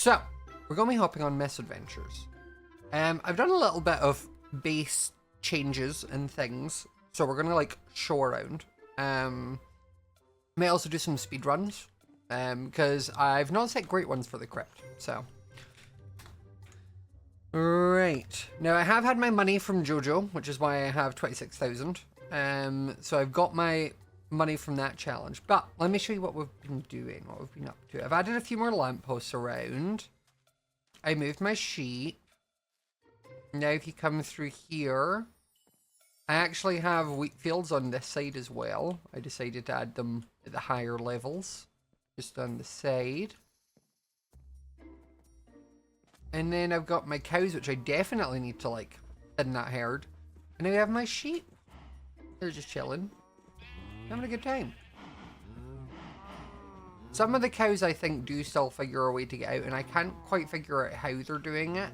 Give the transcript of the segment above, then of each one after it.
So, we're going to be hopping on Misadventures. I've done a little bit of base changes and things, so we're going to like show around. May also do some speedruns, because I've not set great ones for the crypt, so. Right, now I have had my money from Jojo, which is why I have 26,000. So I've got my money from that challenge, but let me show you what we've been doing, what we've been up to. I've added a few more lampposts around. I moved my sheep. Now if you come through here, I actually have wheat fields on this side as well. I decided to add them at the higher levels, just on the side. And then I've got my cows, which I definitely need to like thin that herd. And now I have my sheep. They're just chilling, having a good time. Some of the cows I think do still figure a way to get out, and I can't quite figure out how they're doing it.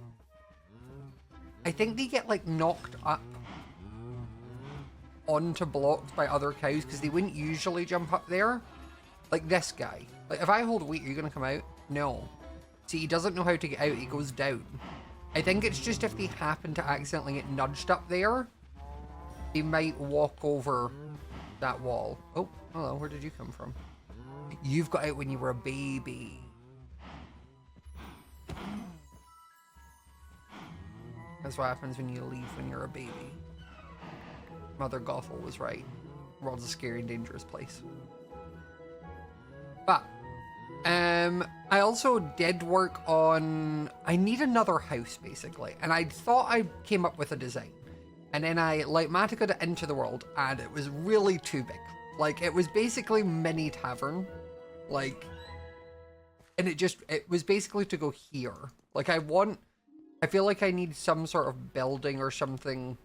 I think they get like knocked up onto blocks by other cows because they wouldn't usually jump up there. Like this guy. Like if I hold wheat, are you gonna come out? No. See, he doesn't know how to get out, he goes down. I think it's just if they happen to accidentally get nudged up there, they might walk over that wall. Oh, hello, where did you come from? You've got out when you were a baby. That's what happens when you leave when you're a baby. Mother Gothel was right. The world's a scary and dangerous place. But, I also did work on... I need another house, basically. And I thought I came up with a design. And then I, like, Matica'd it into the world, and it was really too big. Like, it was basically mini tavern. Like, and it was basically to go here. Like, I feel like I need some sort of building or something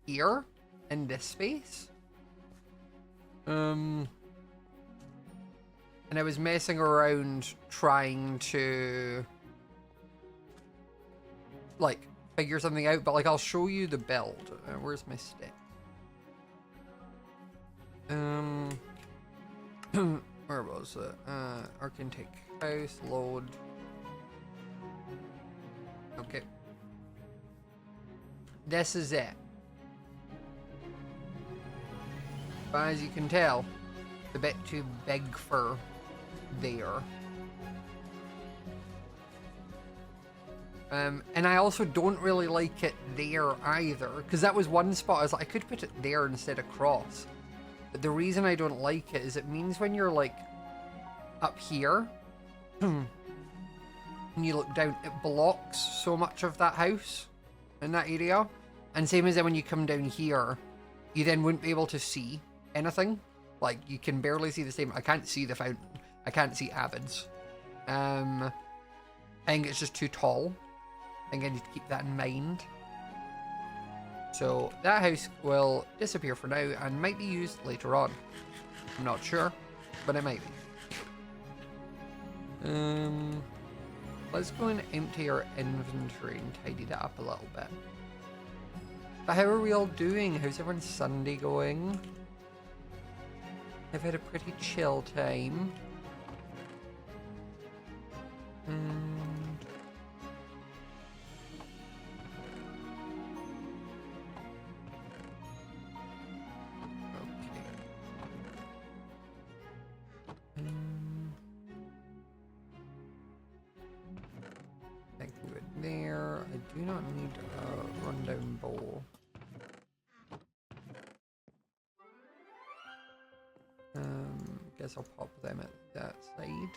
here in this space. And I was messing around trying to like figure something out, but like I'll show you the build. Where's my stick? Where was it? Arcane take house, load. Okay. This is it. But as you can tell, it's a bit too big for there. And I also don't really like it there either, because that was one spot I was like, I could put it there instead of cross. But the reason I don't like it is it means when you're like up here and you look down, it blocks so much of that house in that area. And same as then when you come down here, you then wouldn't be able to see anything. Like you can barely see the same. I can't see the fountain. I can't see Avids. I think it's just too tall. I think I need to keep that in mind. So that house will disappear for now and might be used later on. I'm not sure, but it might be. Let's go and empty our inventory and tidy that up a little bit. But how are we all doing? How's everyone's Sunday going? I've had a pretty chill time. There, I do not need a rundown bowl. Guess I'll pop them at that side.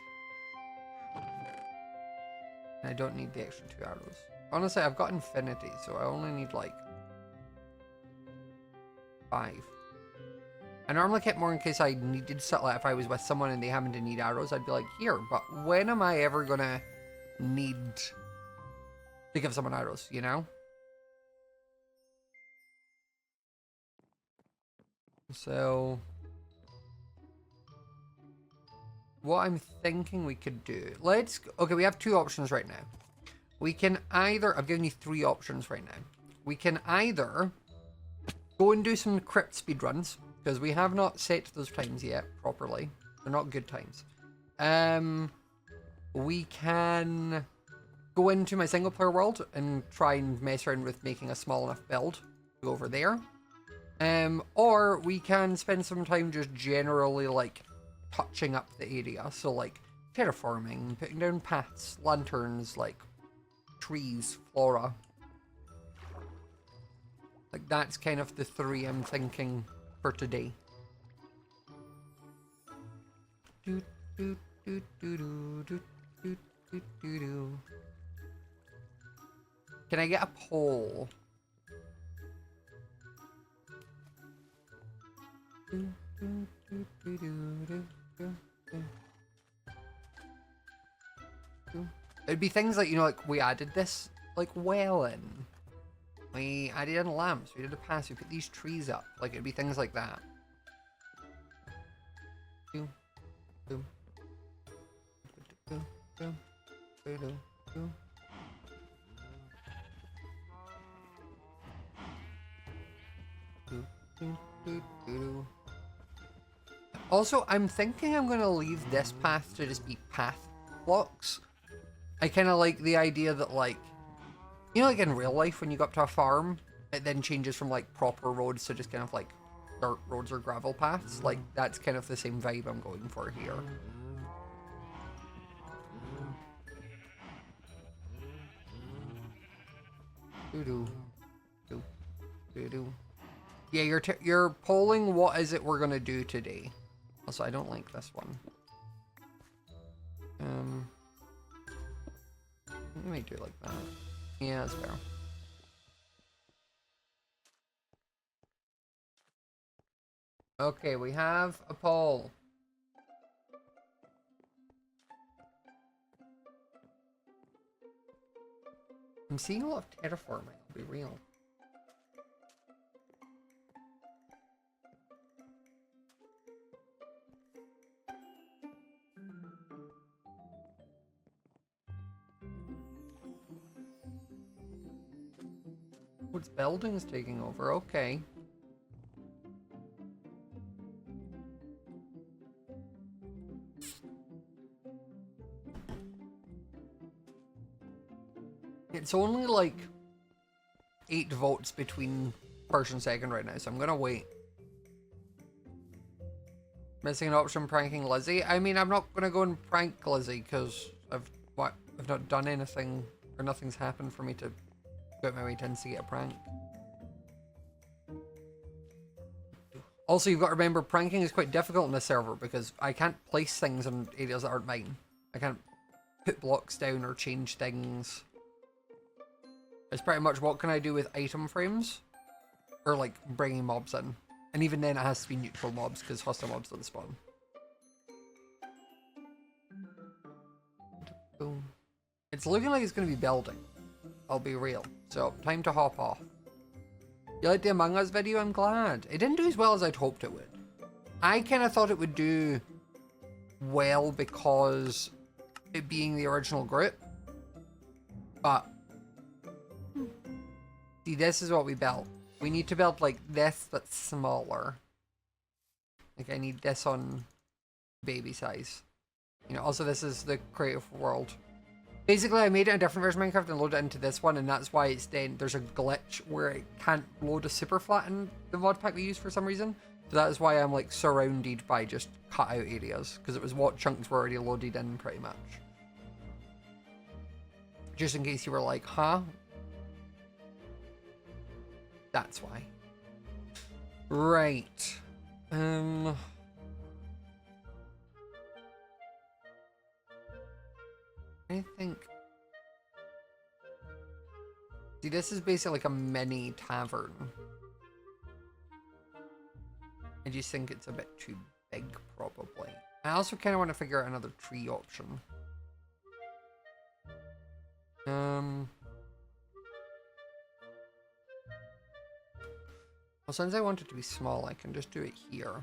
I don't need the extra 2 arrows. Honestly, I've got infinity, so I only need like 5. I normally kept more in case I needed something. Like if I was with someone and they happened to need arrows, I'd be like, here. But when am I ever gonna need to give someone arrows, you know? So what I'm thinking we could do, okay, we have 2 options right now. We can either, I've given you 3 options right now. We can either go and do some crypt speedruns, because we have not set those times yet properly. They're not good times. we can go into my single player world and try and mess around with making a small enough build to go over there. Or we can spend some time just generally like touching up the area. So like terraforming, putting down paths, lanterns, like trees, flora. Like that's kind of the three I'm thinking for today. Can I get a pole? It'd be things like, you know, like we added this like well in. We added in lamps, we did a pass, we put these trees up. Like it'd be things like that. Also, I'm thinking I'm going to leave this path to just be path blocks. I kind of like the idea that, like, you know, like in real life when you go up to a farm, it then changes from like proper roads to just kind of like dirt roads or gravel paths. Like, that's kind of the same vibe I'm going for here. Yeah, you're polling what is it we're gonna do today. Also, I don't like this one. We might do it like that. Yeah, that's fair. Okay, we have a poll. I'm seeing a lot of terraforming, I'll be real. What's buildings taking over? Okay. It's only like 8 votes between first and second right now, so I'm gonna wait. Missing an option pranking Lizzie. I mean, I'm not gonna go and prank Lizzie because I've not done anything or nothing's happened for me to go out my way to instigate a prank. Also, you've got to remember, pranking is quite difficult in this server because I can't place things in areas that aren't mine. I can't put blocks down or change things. It's pretty much what can I do with item frames or like bringing mobs in. And even then it has to be neutral mobs because hostile mobs don't spawn. Boom. It's looking like it's going to be building. I'll be real. So, time to hop off. You liked the Among Us video? I'm glad. It didn't do as well as I'd hoped it would. I kind of thought it would do well because it being the original group. But, see, this is what we built. We need to build like this, but smaller. Like I need this on baby size. You know, also this is the creative world. Basically, I made it a different version of Minecraft and loaded it into this one, and that's why it's then there's a glitch where it can't load a super flat in the mod pack we use for some reason. So that is why I'm like surrounded by just cut out areas, because it was what chunks were already loaded in pretty much. Just in case you were like, huh? That's why. Right. I think... See, this is basically like a mini tavern. I just think it's a bit too big, probably. I also kind of want to figure out another tree option. Well, since I want it to be small, I can just do it here.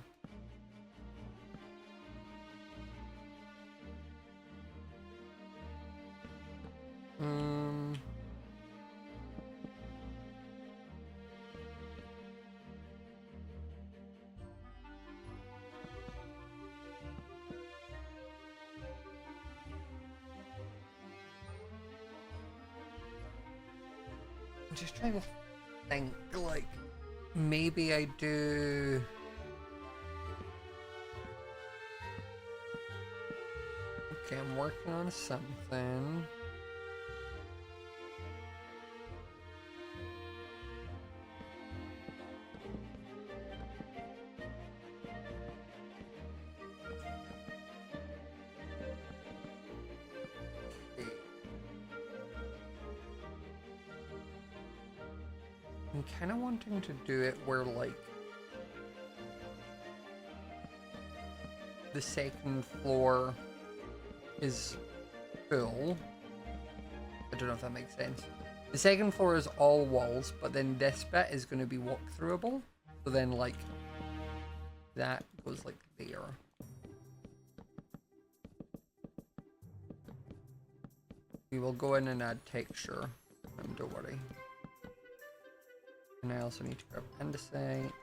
I'm just trying to think, like, maybe I do... Okay, I'm working on something. I'm kind of wanting to do it where, like, the second floor is full. I don't know if that makes sense. The second floor is all walls, but then this bit is going to be walk-throughable. So then, like, that goes, like, there. We will go in and add texture. Don't worry. And I also need to grab andesite.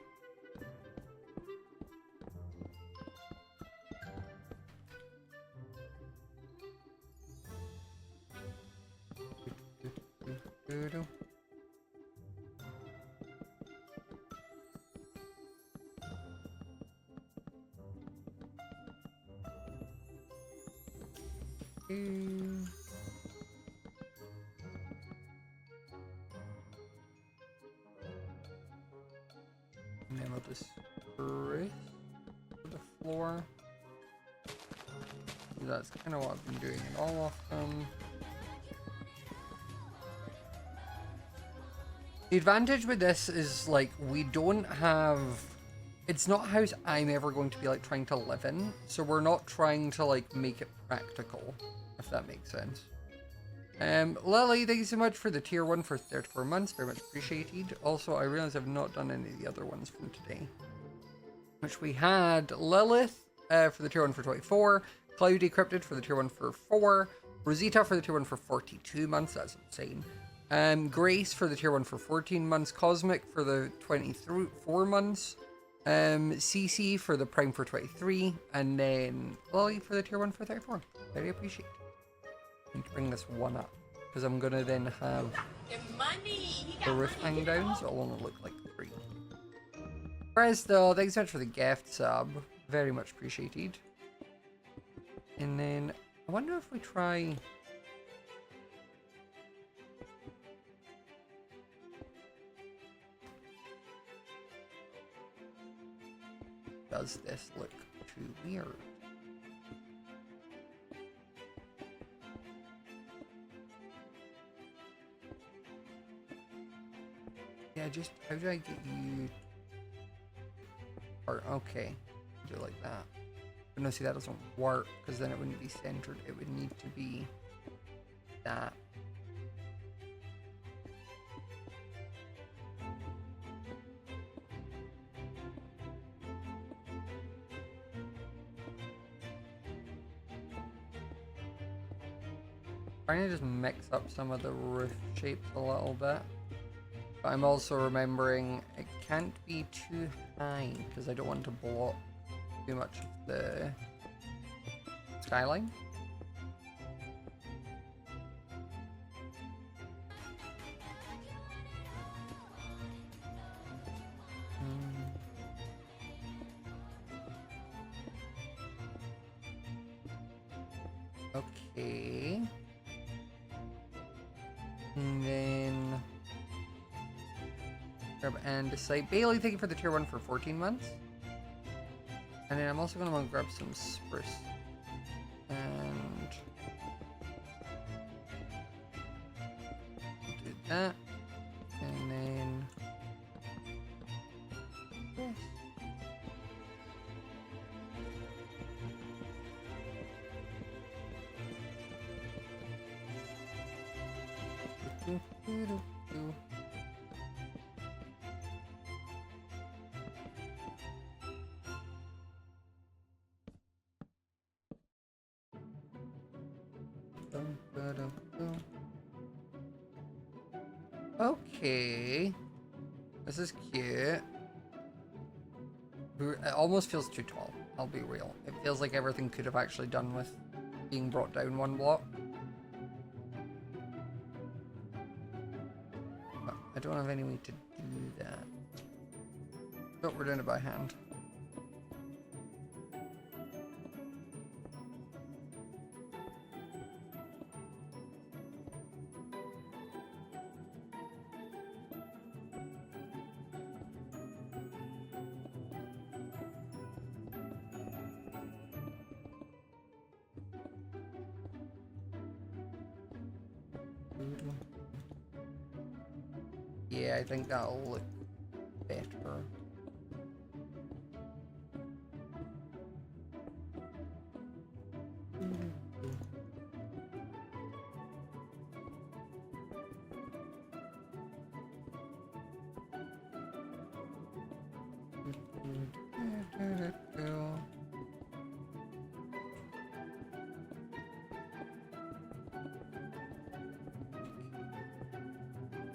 And then we'll just spray the floor. That's kind of what I've been doing in all of them. The advantage with this is, like, we don't have... It's not a house I'm ever going to be, like, trying to live in. So we're not trying to, like, make it practical, if that makes sense. Lily, thank you so much for the tier 1 for 34 months. Very much appreciated. Also, I realize I've not done any of the other ones from today. Which we had Lilith for the tier 1 for 24. Cloudy Cryptid for the tier 1 for 4. Rosita for the tier 1 for 42 months. That's insane. Grace for the tier 1 for 14 months. Cosmic for the 24 months. CC for the Prime for 23. And then Lily for the tier 1 for 34. Very appreciated. I need to bring this one up because I'm gonna then have the roof hang down, so it'll only look like 3. Presto, thanks so much for the gift sub. Very much appreciated. And then I wonder if we try. Does this look too weird? Yeah, just how do I get you? Or okay, do it like that. But no, see that doesn't work because then it wouldn't be centered. It would need to be that. Trying to just mix up some of the roof shapes a little bit. But I'm also remembering it can't be too high because I don't want to block too much of the skyline. Okay. And then grab and decide. Bailey, thank you for the tier 1 for 14 months. And then I'm also going to want to grab some spruce. And do that. And then this. Okay, this is cute. It almost feels too tall, I'll be real. It feels like everything could have actually done with being brought down one block. But I don't have any way to do that. But we're doing it by hand. Yeah, I think that'll look better.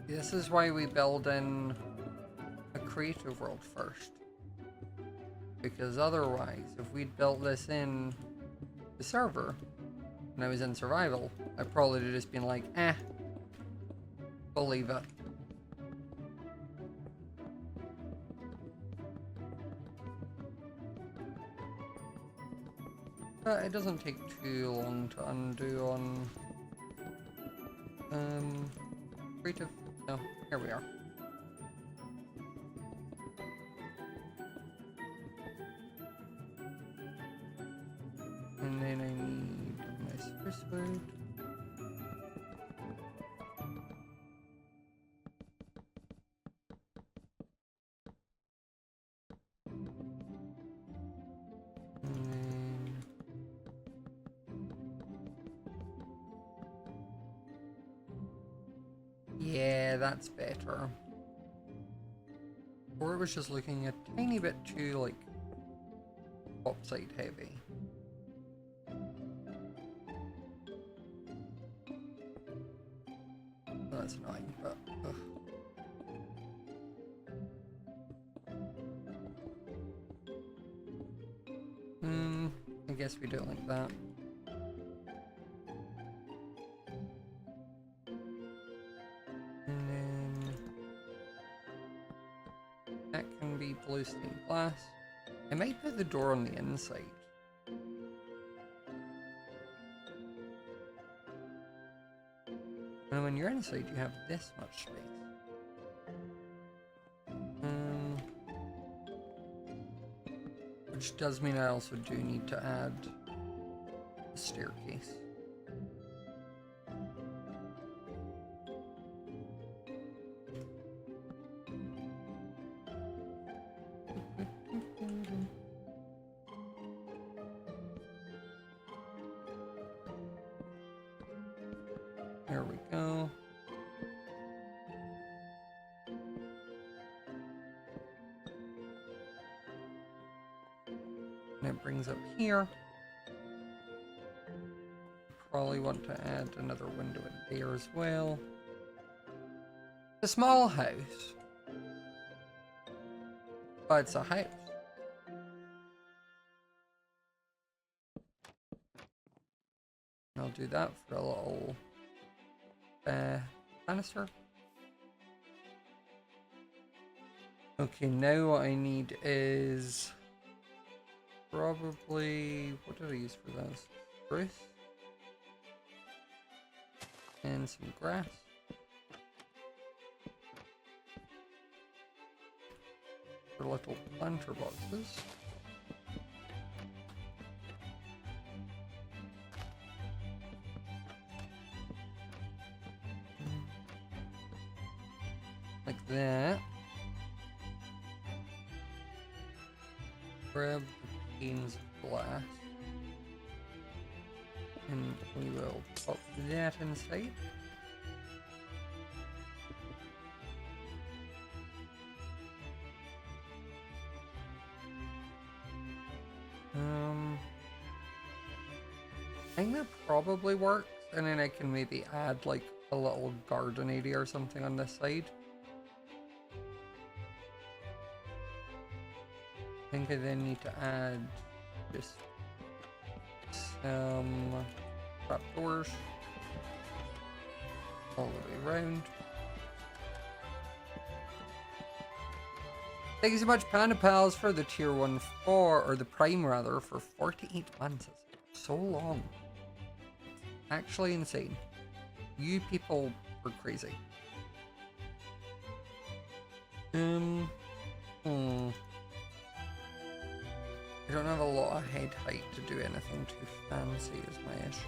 This is why we build in a creative world first. Because otherwise, if we'd built this in the server, and I was in survival, I'd probably have just been like, we'll leave it. But it doesn't take too long to undo on creative. No, here we are. And then I need my spruce wood. Yeah, that's better. Or it was just looking a tiny bit too, like, topside heavy. That's annoying, but... I guess we do it like that. Blue stained glass. I might put the door on the inside. And when you're inside, you have this much space. Which does mean I also do need to add a staircase. There we go. And it brings up here. Probably want to add another window in there as well. A small house. But it's a house. I'll do that for a little banister. Okay, now what I need is probably, what did I use for this? Spruce and some grass. For little planter boxes. Like that. Grab the panes of glass. And we will pop that inside. I think that probably works, and then I can maybe add like a little garden area or something on this side. I think I then need to add just some trapdoors all the way around. Thank you so much, Panda Pals, for the tier 1 4, or the prime rather, for 48 months. That's so long. Actually insane. You people are crazy. I don't have a lot of head height to do anything too fancy is my issue.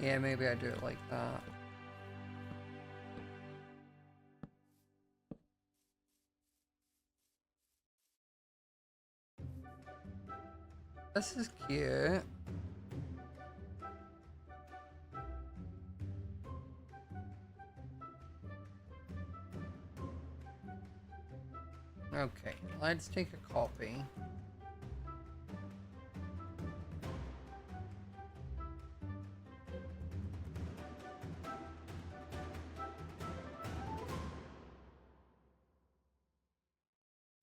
Yeah, maybe I do it like that. This is cute. Okay, let's take a copy.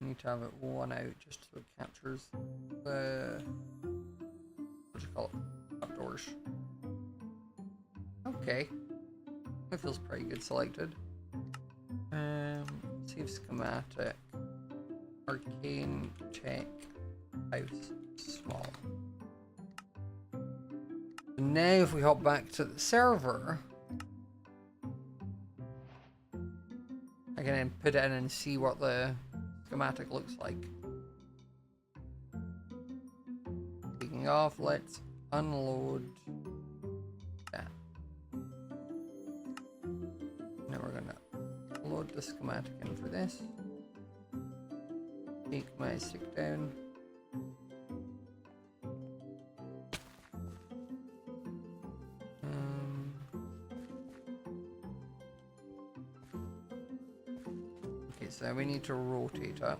Need to have it one out just so it captures the, what do you call it, outdoors. Okay, it feels pretty good selected. Save schematic, arcane, check, house, small. And now if we hop back to the server, I can then put it in and see what the schematic looks like. Taking off, let's unload that. Now we're gonna load the schematic in for this. Take my stick down. Okay, so we need to rotate it.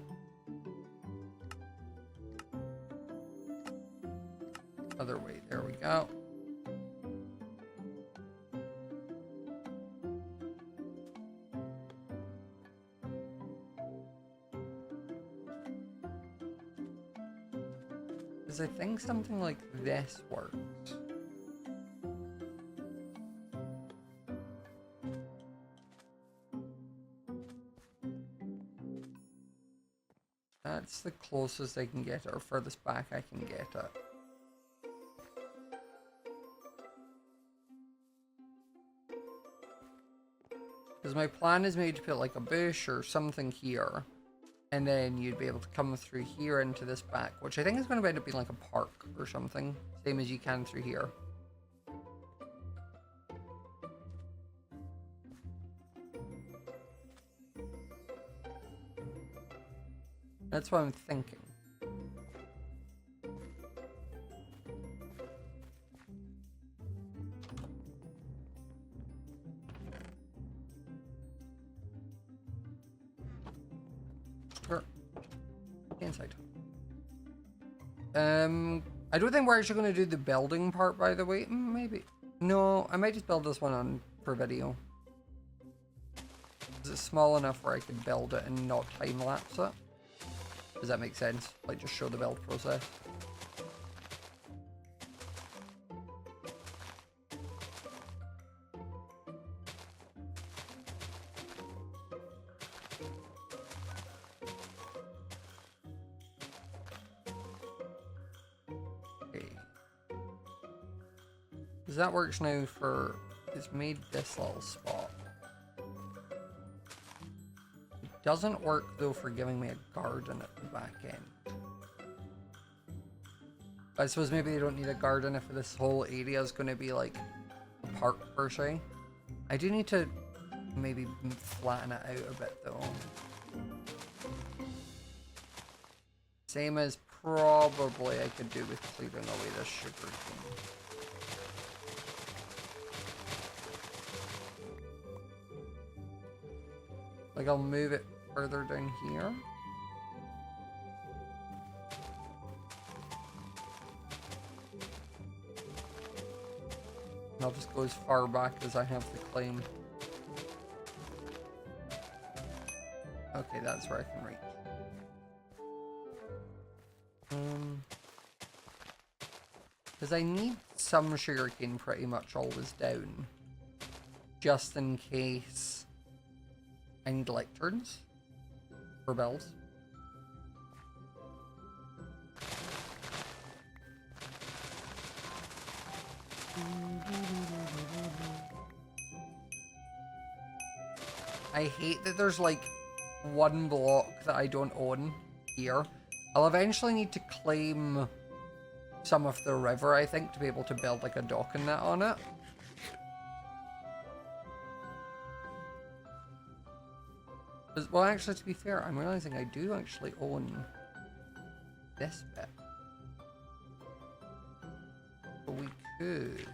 Other way, there we go. Because I think something like this works. That's the closest I can get it, or furthest back I can get it. Because my plan is maybe to put like a bush or something here, and then you'd be able to come through here into this back, which I think is going to end up being like a park or something, same as you can through here. That's what I'm thinking. Sure. Inside. I don't think we're actually going to do the building part, by the way. Maybe. No, I might just build this one on for video. Is it small enough where I could build it and not time lapse it? Does that make sense? Like, just show the build process. Okay. Because that works now for... It's made this little spot. Doesn't work though for giving me a garden at the back end. I suppose maybe they don't need a garden if this whole area is going to be like a park per se. I do need to maybe flatten it out a bit though. Same as probably I could do with clearing away this sugar cane. Like, I'll move it further down here. And I'll just go as far back as I have to claim. Okay, that's where I can reach. Because I need some sugarcane pretty much always down. Just in case I need lecterns for bells. I hate that there's like one block that I don't own here. I'll eventually need to claim some of the river, I think, to be able to build like a dock and that on it. Well, actually, to be fair, I'm realizing I do actually own this bit. But we could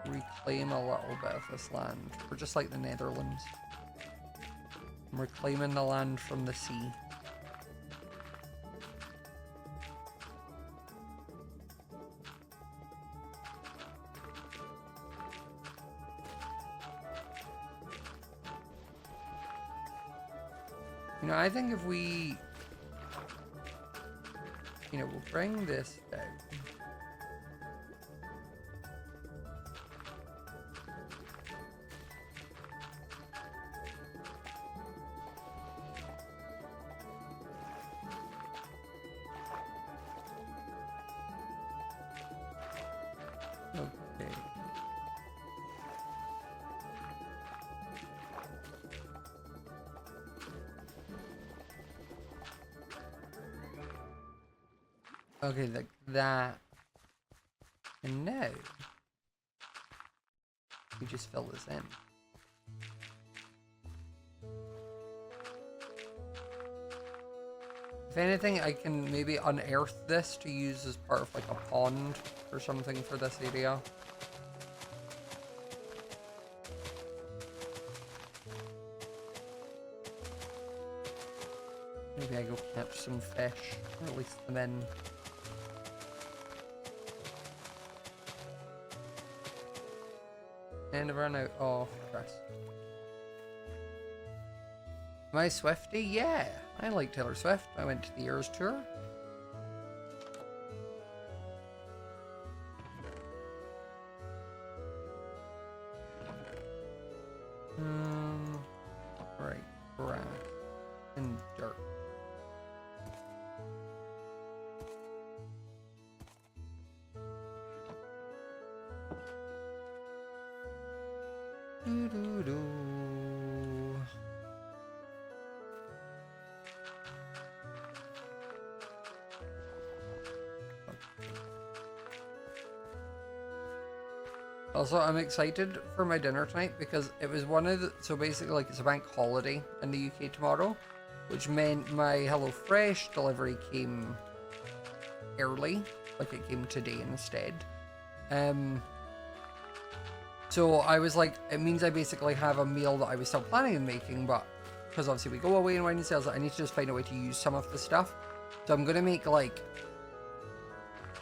reclaim a little bit of this land. We're just like the Netherlands. I'm reclaiming the land from the sea. You know, I think if we, you know, we'll bring this down. Okay. Okay, like that. And now we just fill this in. If anything, I can maybe unearth this to use as part of like a pond or something for this area. Maybe I go catch some fish, or release them in. And run out of stress. Am I Swifty? Yeah, I like Taylor Swift. I went to the Eras tour. Right, grass and dirt. Doo-doo-doo. Also, I'm excited for my dinner tonight because it was one of the, so basically like it's a bank holiday in the UK tomorrow, which meant my HelloFresh delivery came early, like it came today instead. So I was like, it means I basically have a meal that I was still planning on making, but because obviously we go away on Wednesday, I need to just find a way to use some of the stuff. So I'm gonna make like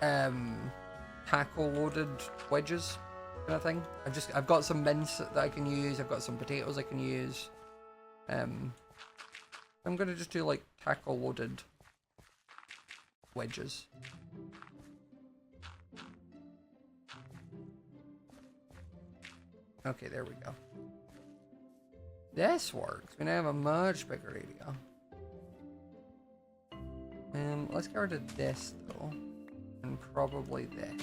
taco loaded wedges kind of thing. I've got some mince that I can use. I've got some potatoes I can use. I'm gonna just do like taco loaded wedges. Okay, there we go. This works. We're gonna have a much bigger area. Let's get rid of this though, and probably this.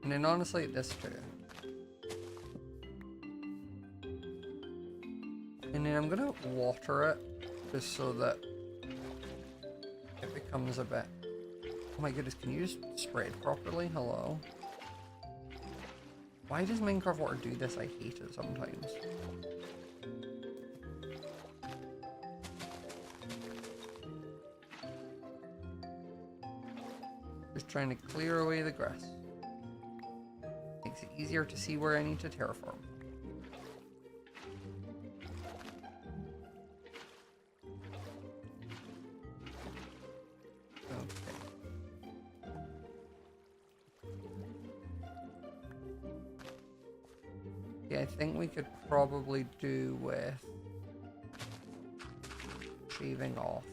And then honestly, this too. And then I'm gonna water it just so that it becomes a bit. Oh my goodness, can you just spread properly? Hello. Why does Minecraft Water do this? I hate it sometimes. Just trying to clear away the grass. Makes it easier to see where I need to terraform. I think we could probably do with shaving off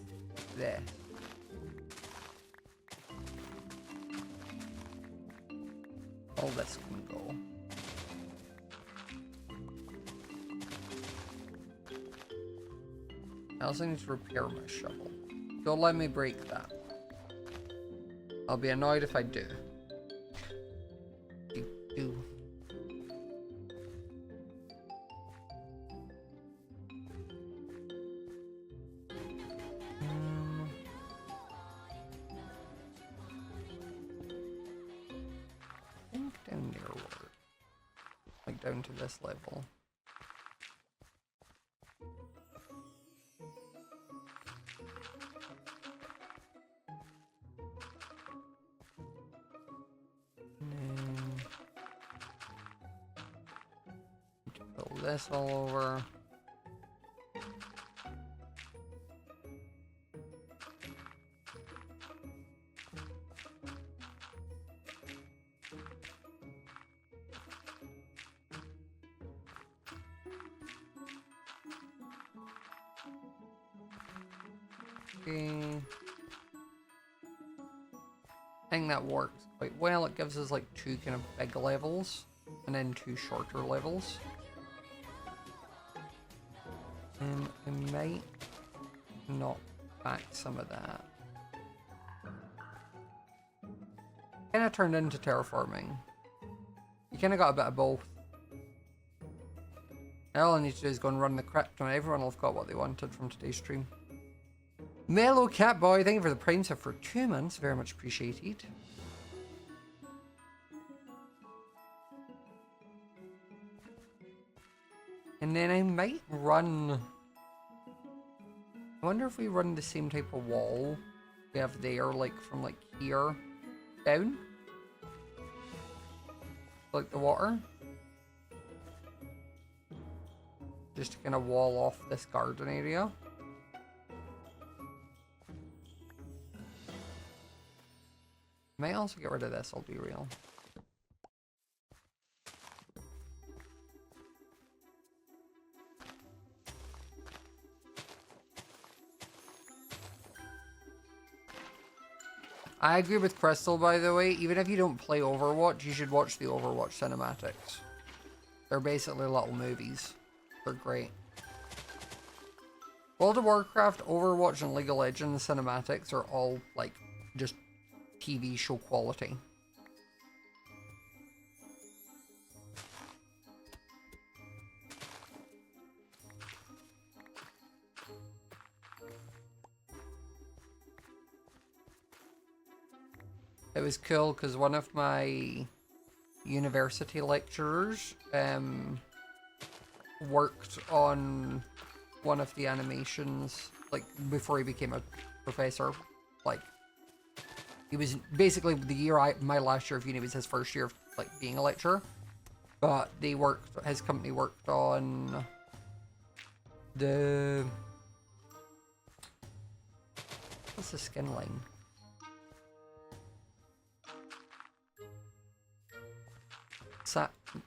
this. All this can go. I also need to repair my shovel. Don't let me break that. I'll be annoyed if I do. Do. I think down there were like down to this level. This all over. Okay. I think that works quite well. It gives us like 2 kind of big levels and then 2 shorter levels. I might knock back some of that. Kind of turned into terraforming. You kind of got a bit of both. All I need to do is go and run the crypt and everyone will have got what they wanted from today's stream. Mellow Catboy, thank you for the Prime sub for 2 months. Very much appreciated. And then I might run... I wonder if we run the same type of wall we have there, like from like here down. Like the water. Just to kind of wall off this garden area. Might also get rid of this, I'll be real. I agree with Crystal, by the way. Even if you don't play Overwatch, you should watch the Overwatch cinematics. They're basically little movies. They're great. World of Warcraft, Overwatch, and League of Legends cinematics are all, like, just TV show quality. It was cool because one of my university lecturers worked on one of the animations, like, before he became a professor. Like, he was basically the year my last year of uni was his first year of, like, being a lecturer. But they worked, his company worked on the... What's the skin line?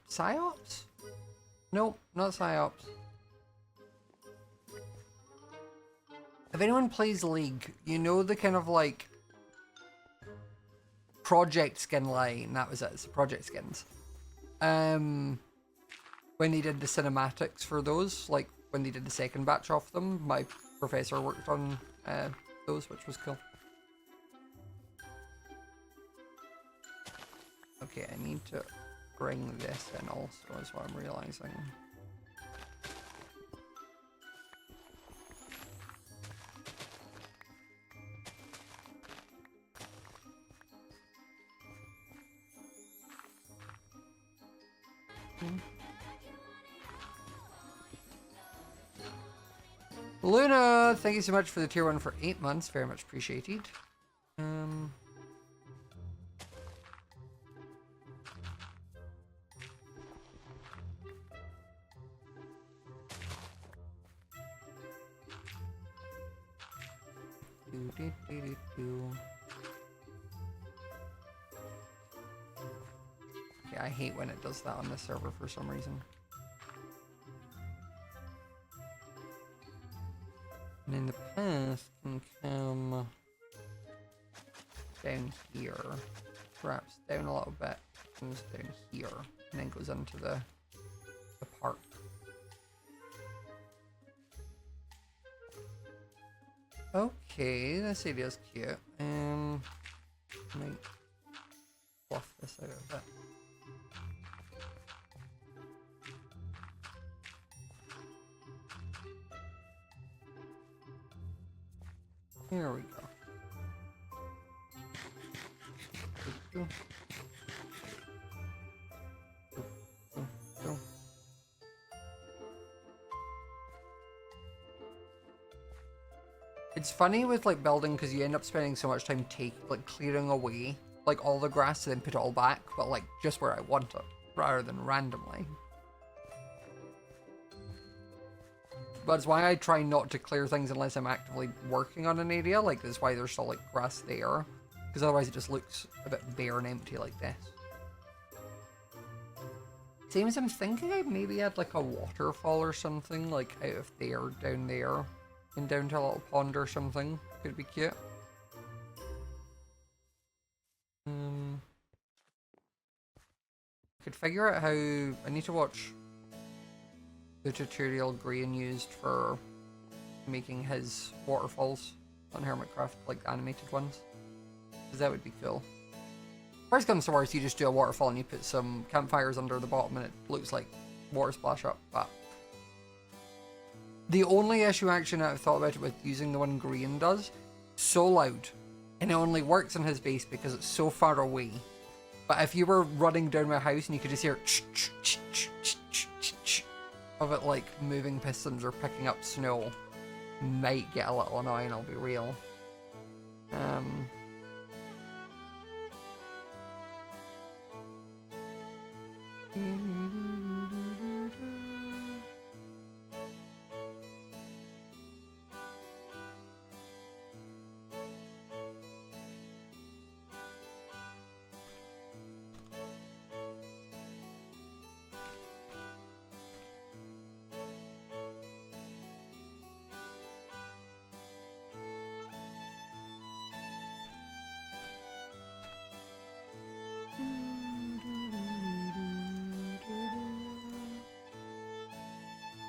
Psyops? Nope, not Psyops. If anyone plays League, you know the kind of like project skin line. That was it. It's project skins. When they did the cinematics for those, like when they did the second batch of them, my professor worked on those, which was cool. Okay, I need to bring this in also, is what I'm realizing. Luna, thank you so much for the tier 1 for 8 months. Very much appreciated. Yeah, I hate when it does that on this server for some reason. And in the path can come down here, perhaps down a little bit comes down here and then goes into the park. Okay, this area's cute. Might fluff this out a bit. Here we go. It's funny with like building because you end up spending so much time clearing away like all the grass and then put it all back, but like just where I want it rather than randomly. But it's why I try not to clear things unless I'm actively working on an area. Like that's why there's still like grass there, because otherwise it just looks a bit bare and empty like this. Same as I'm thinking I maybe had like a waterfall or something like out of there down there and down to a little pond or something. Could be cute. Could figure out how I need to watch the tutorial Graham used for making his waterfalls on Hermitcraft, like the animated ones, because that would be cool. Worst comes to worst, you just do a waterfall and you put some campfires under the bottom and it looks like water splash up. But the only issue actually I've thought about it with using the one Graham does, so loud, and it only works on his base because it's so far away. But if you were running down my house and you could just hear of it like moving pistons or picking up snow, might get a little annoying, I'll be real.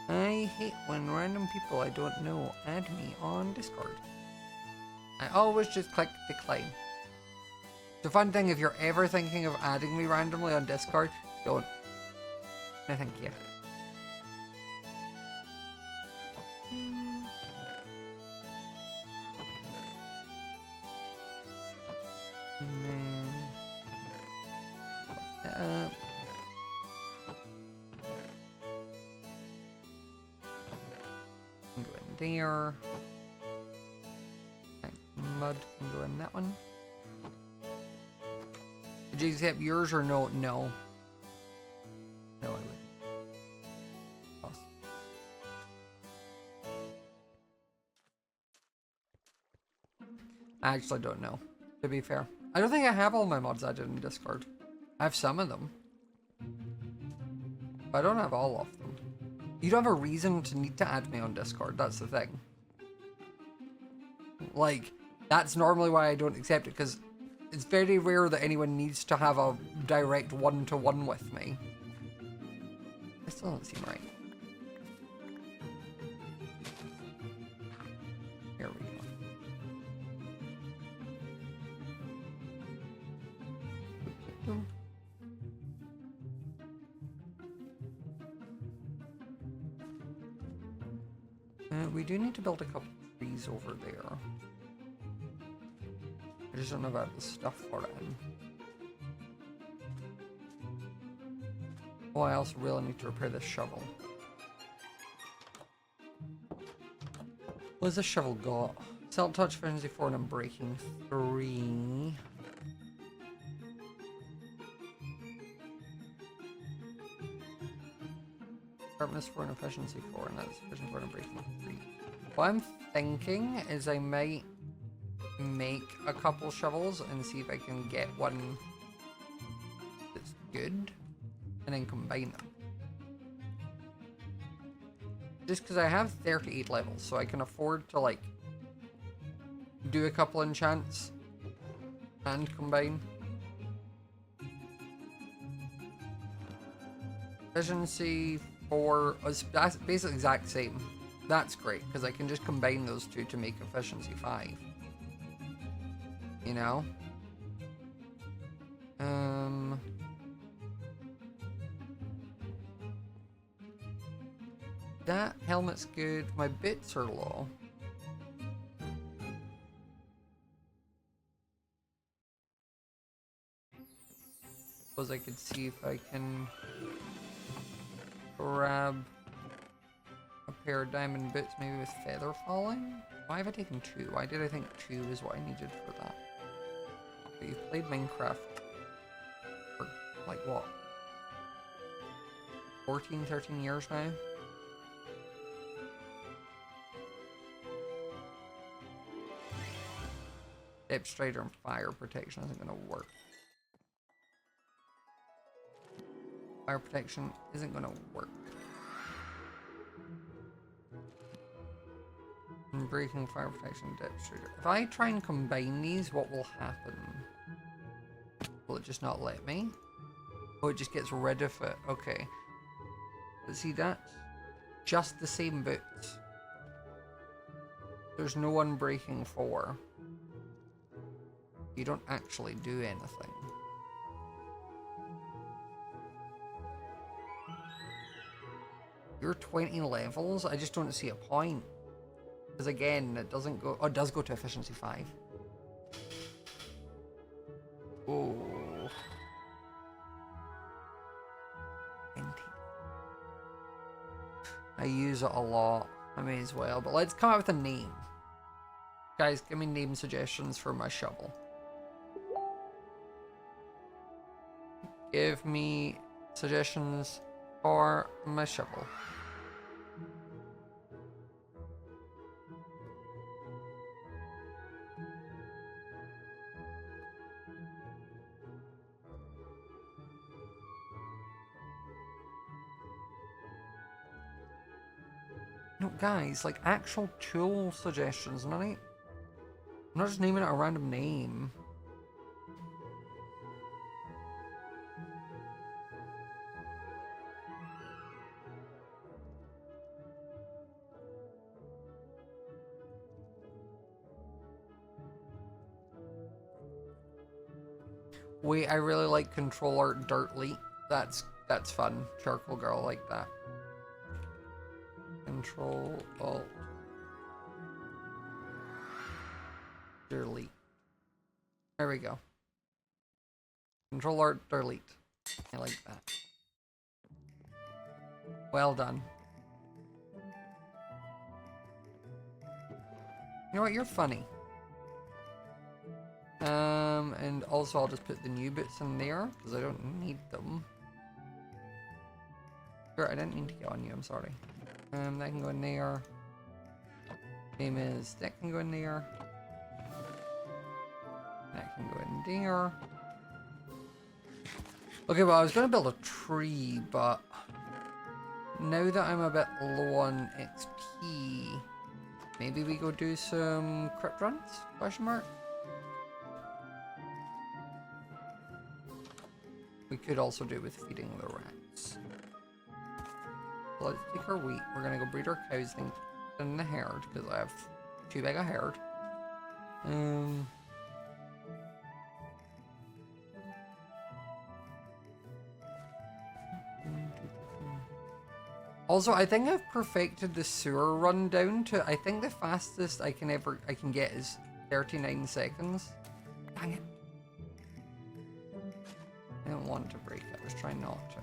I hate when random people I don't know add me on Discord. I always just click decline. The fun thing, if you're ever thinking of adding me randomly on Discord, don't. No, thank you. There. Mud can go in that one. Did you accept yours or no? No. No, I wouldn't. Awesome. I actually don't know, to be fair. I don't think I have all my mods added in Discord. I have some of them, but I don't have all of them. You don't have a reason to need to add me on Discord, that's the thing. Like, that's normally why I don't accept it, because it's very rare that anyone needs to have a direct one-to-one with me. This doesn't seem right. Here we go. We do need to build a couple trees over there. I just don't know about the stuff for it. Oh, I also really need to repair this shovel. What has this shovel got? Silk touch, frenzy 4, and I'm breaking 3. Sharpness 4 and efficiency 4, and that's efficiency 4 and breaking 3. What I'm thinking is I might make a couple shovels and see if I can get one that's good, and then combine them. Just because I have 38 levels, so I can afford to like do a couple enchants and combine. Efficiency 4, it's basically exact same. That's great, because I can just combine those two to make efficiency 5. You know? That helmet's good. My bits are low. Suppose I could see if I can grab a pair of diamond boots, maybe with feather falling. Why have I taken 2? Why did I think 2 is what I needed for that? But you've played Minecraft for like what? 14, 13 years now? Depth Strider and fire protection isn't going to work. Fire protection isn't going to work. And breaking fire protection, depth strider. If I try and combine these, what will happen? Will it just not let me? Oh, it just gets rid of it. Okay. But see, that's just the same boots. There's no unbreaking 4. You don't actually do anything. You're 20 levels? I just don't see a point. Because again, it doesn't go... Oh, it does go to efficiency 5. Oh. 20. I use it a lot. I may as well. But let's come up with a name. Guys, give me name suggestions for my shovel. Give me suggestions for my shovel. No, guys, like actual tool suggestions, I'm not just naming it a random name. Wait, I really like control art dirt leak. That's fun. Charcoal girl, like that. Control alt delete. There we go. Control alt delete. I like that. Well done. You know what? You're funny. And also I'll just put the new bits in there because I don't need them. Sure, I didn't mean to get on you. I'm sorry. That can go in there. Same as that can go in there. That can go in there. Okay, well I was going to build a tree, but now that I'm a bit low on XP, maybe we go do some crypt runs? Question mark. We could also do with feeding the rats. So let's take our wheat. We're gonna go breed our cows in the herd because I have too big a herd. Also, I think I've perfected the sewer run down to. I think the fastest I can get is 39 seconds. Dang it. I don't want to break it. I was trying not to.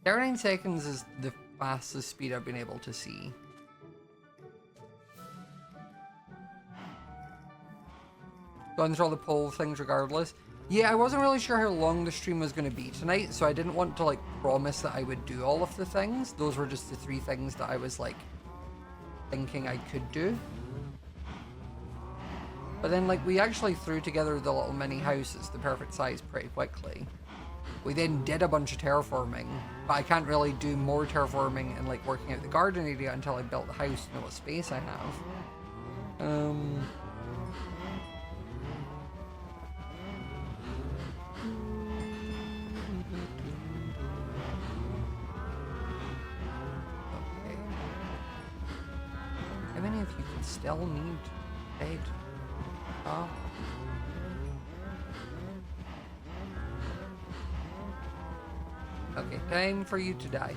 39 seconds is the fastest speed I've been able to see. Going through all the poll things regardless. Yeah, I wasn't really sure how long the stream was going to be tonight, so I didn't want to like promise that I would do all of the things. Those were just the 3 things that I was like thinking I could do. But then, like, we actually threw together the little mini houses, the perfect size, pretty quickly. We then did a bunch of terraforming, but I can't really do more terraforming and, like, working out the garden area until I built the house to know what space I have. still need bed. Oh. Okay, time for you to die.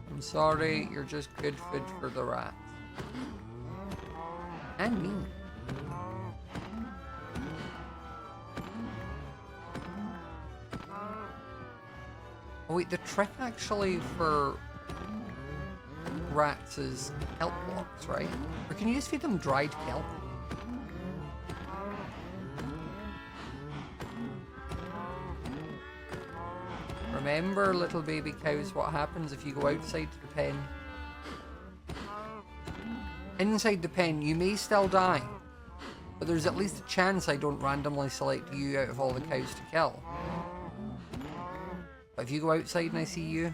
I'm sorry, you're just good food for the rats. And me. Oh wait, the trick actually for rats is kelp blocks, right? Or can you just feed them dried kelp? Remember, little baby cows, what happens if you go outside the pen. Inside the pen, you may still die, but there's at least a chance I don't randomly select you out of all the cows to kill. But if you go outside and I see you...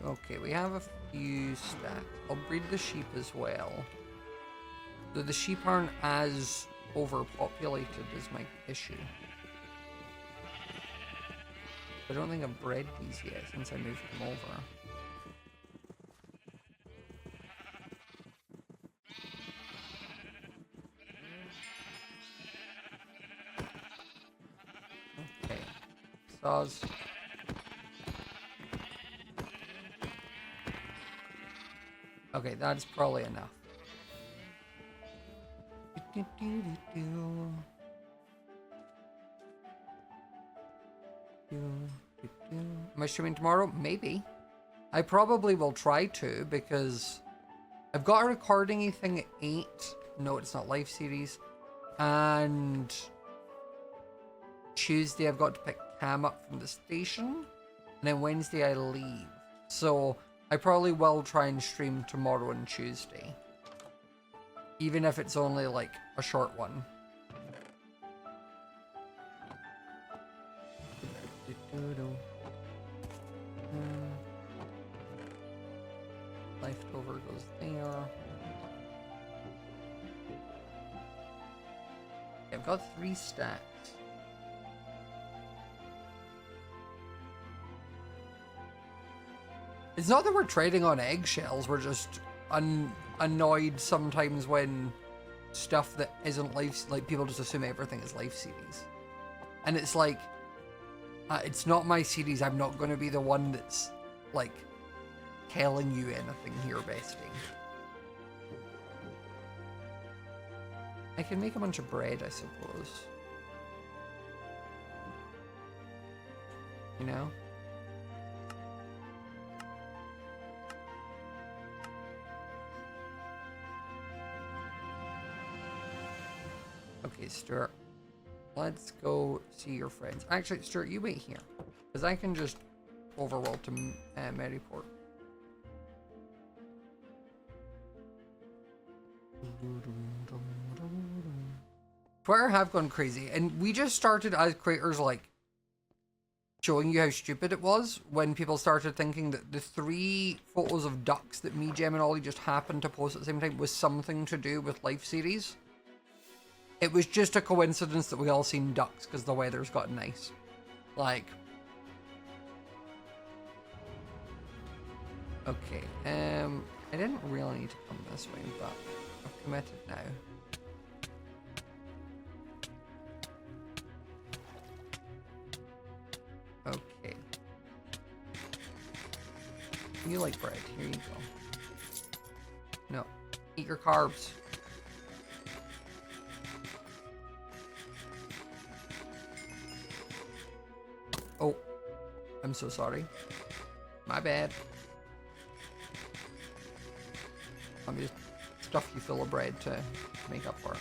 Okay, we have a few stacks. I'll breed the sheep as well. Though the sheep aren't as overpopulated as my issue. I don't think I've bred these yet since I moved them over. Okay. Saws. Okay, that's probably enough. Am I streaming tomorrow? Maybe. I probably will try to because I've got a recording-y thing at 8. No, it's not live series. And Tuesday I've got to pick Cam up from the station. And then Wednesday I leave. So I probably will try and stream tomorrow and Tuesday. Even if it's only like a short one. Leftover goes there. I've got 3 stacks. It's not that we're trading on eggshells, we're just annoyed sometimes when stuff that isn't life, like people just assume everything is life series. And it's like, it's not my series, I'm not going to be the one that's like telling you anything here, bestie. I can make a bunch of bread, I suppose. You know? Okay, Stuart. Let's go see your friends. Actually, Stuart, you wait here. Because I can just overworld to Maryport. Twitter have gone crazy. And we just started as creators, like, showing you how stupid it was when people started thinking that the 3 photos of ducks that me, Gem, and Ollie just happened to post at the same time was something to do with life series. It was just a coincidence that we all seen ducks because the weather's gotten nice. Like... Okay, I didn't really need to come this way, but I've committed now. Okay. You like bread, here you go. No, eat your carbs. Oh, I'm so sorry. My bad. Let me just stuff you full of bread to make up for it.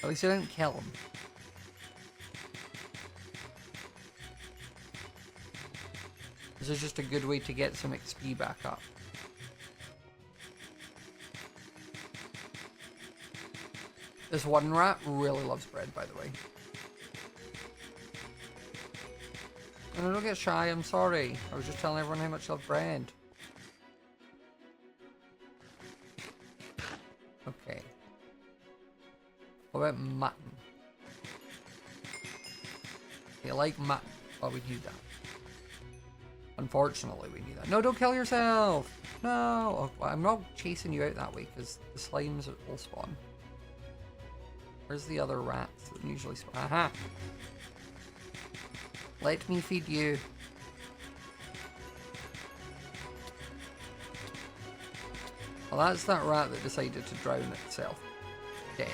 At least I didn't kill him. This is just a good way to get some XP back up. This one rat really loves bread, by the way. And don't get shy, I'm sorry. I was just telling everyone how much I love bread. Okay. What about mutton? You like mutton? Well, we need that. Unfortunately, we need that. No, don't kill yourself! No! Oh, well, I'm not chasing you out that way, because the slimes will spawn. Where's the other rats that usually spawn? Aha! Let me feed you. Well, that's that rat that decided to drown itself. Dead.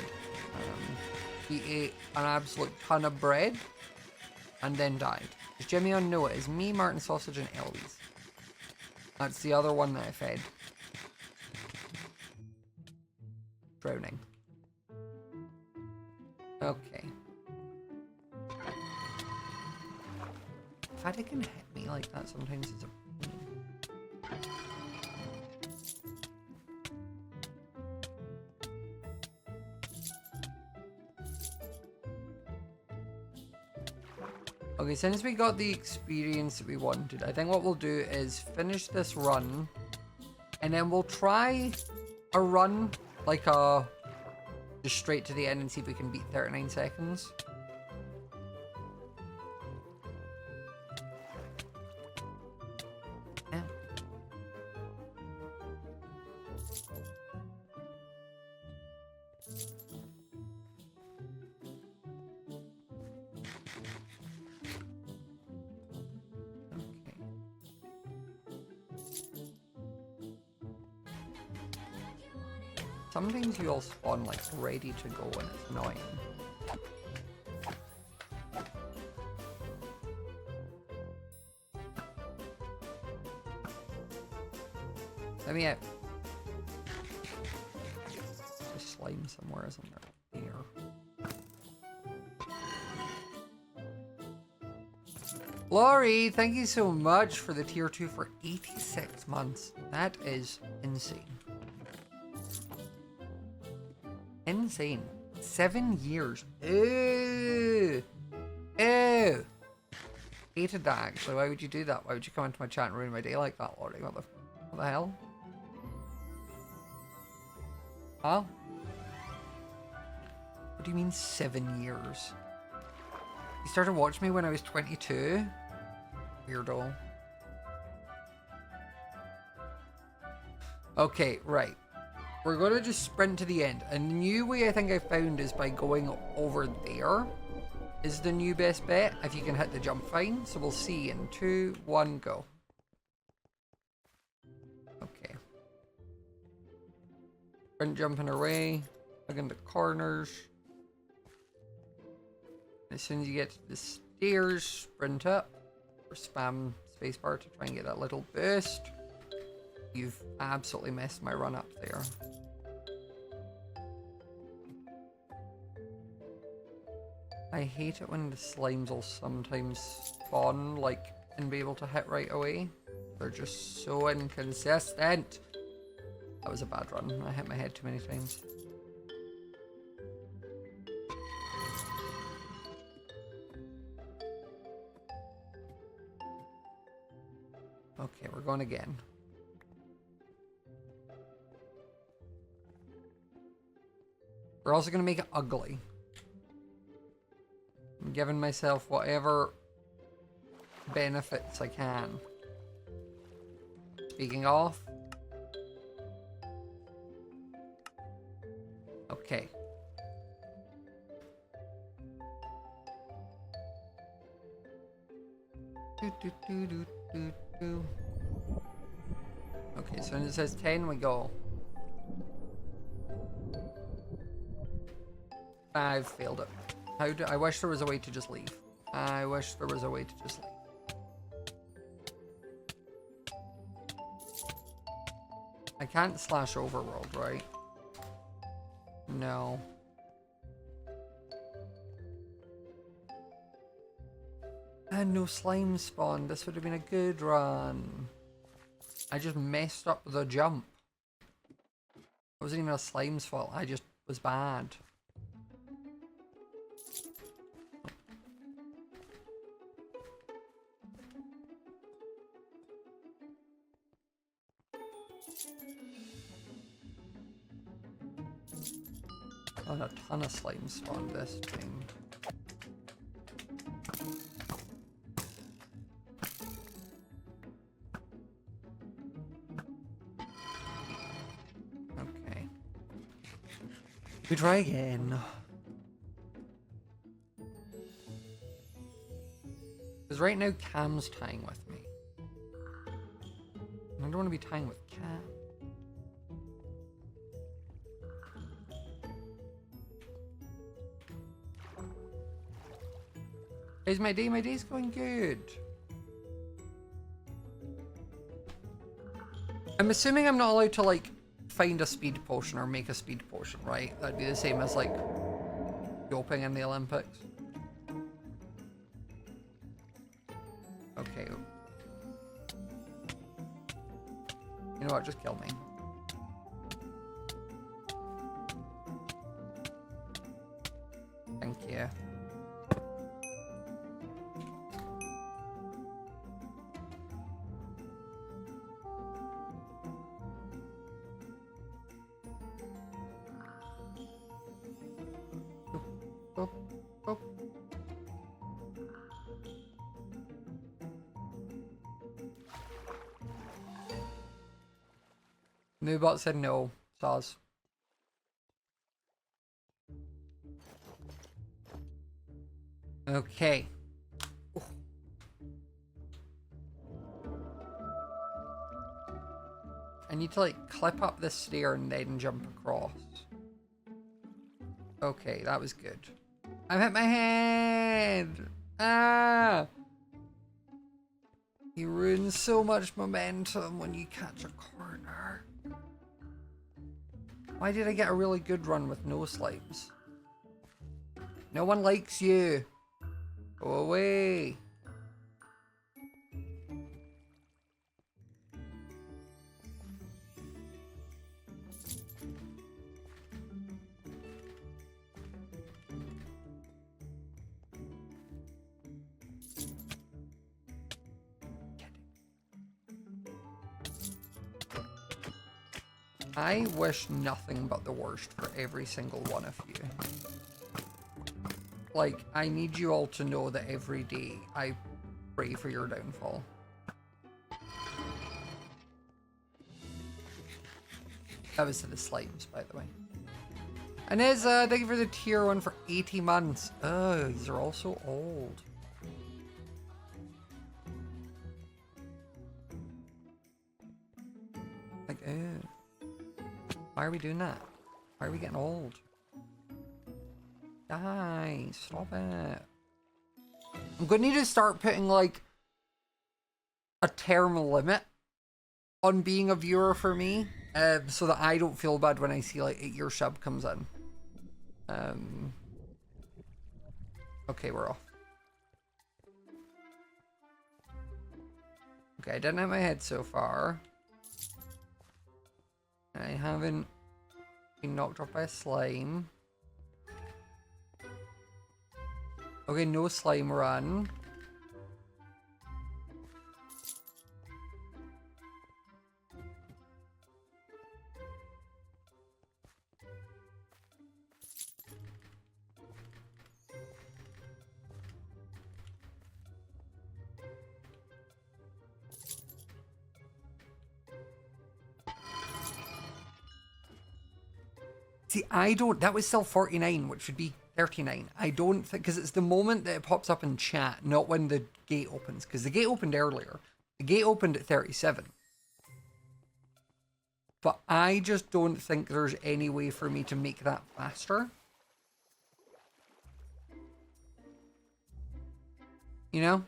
He ate an absolute ton of bread and then died. Does Jimmy on know it? Is me, Martin Sausage, and Elvis. That's the other one that I fed. Drowning. Okay. If it can hit me like that sometimes it's a pain. Okay, since we got the experience that we wanted, I think what we'll do is finish this run, and then we'll try a run, like just straight to the end and see if we can beat 39 seconds. Yeah. Sometimes you all spawn like ready to go and it's annoying. Let me out. There's slime somewhere, isn't there? Here. Laurie, thank you so much for the tier 2 for 86 months. That is insane. Insane. 7 years. Ew. Ew. Hated that actually. Why would you do that? Why would you come into my chat and ruin my day like that, Laurie? What the hell? Huh? What do you mean 7 years? You started watching me when I was 22? Weirdo. Okay, right. We're going to just sprint to the end. A new way I think I found is by going over there. Is the new best bet. If you can hit the jump fine. So we'll see in 2, 1, go. Okay. Sprint jumping away. Look into corners. As soon as you get to the stairs, sprint up. Or spam spacebar to try and get that little boost. You've absolutely messed my run up there. I hate it when the slimes will sometimes spawn, like, and be able to hit right away. They're just so inconsistent. That was a bad run. I hit my head too many times. Okay, we're going again. We're also going to make it ugly. I'm giving myself whatever benefits I can. Speaking of. Okay. Okay, so when it says 10, we go. 5 failed it. How do I wish there was a way to just leave. I wish there was a way to just leave. I can't slash overworld, right? No. And no slime spawn. This would have been a good run. I just messed up the jump. It wasn't even a slime's fault. I just was bad. Oh, and a ton of slime spawned this time. Okay. We try again. Because right now Cam's tying with me. I don't want to be tying with Cam. How's my day? My day's going good. I'm assuming I'm not allowed to, like, find a speed potion or make a speed potion, right? That'd be the same as, like, doping in the Olympics. Okay. You know what? Just kill me. Thank you. Oh, oh. Noobot said no. Soz. Okay. Ooh. I need to, like, clip up this stair and then jump across. Okay, that was good. I've hit my head! Ah! You ruin so much momentum when you catch a corner. Why did I get a really good run with no slimes? No one likes you. Go away. I wish nothing but the worst for every single one of you. Like, I need you all to know that every day I pray for your downfall. That was to the slimes, by the way. And thank you for the tier 1 for 80 months. Oh, these are all so old. Like, ew. Why are we doing that? Why are we getting old? Guys, stop it. I'm gonna need to start putting, like, a term limit on being a viewer for me, so that I don't feel bad when I see, like, your sub comes in. Okay, we're off. Okay, I didn't have my head so far. I haven't been knocked off by a slime. Okay, no slime run. See, I don't, that was still 49, which should be 39. I don't think, because it's the moment that it pops up in chat, not when the gate opens, because the gate opened earlier. The gate opened at 37. But I just don't think there's any way for me to make that faster. You know?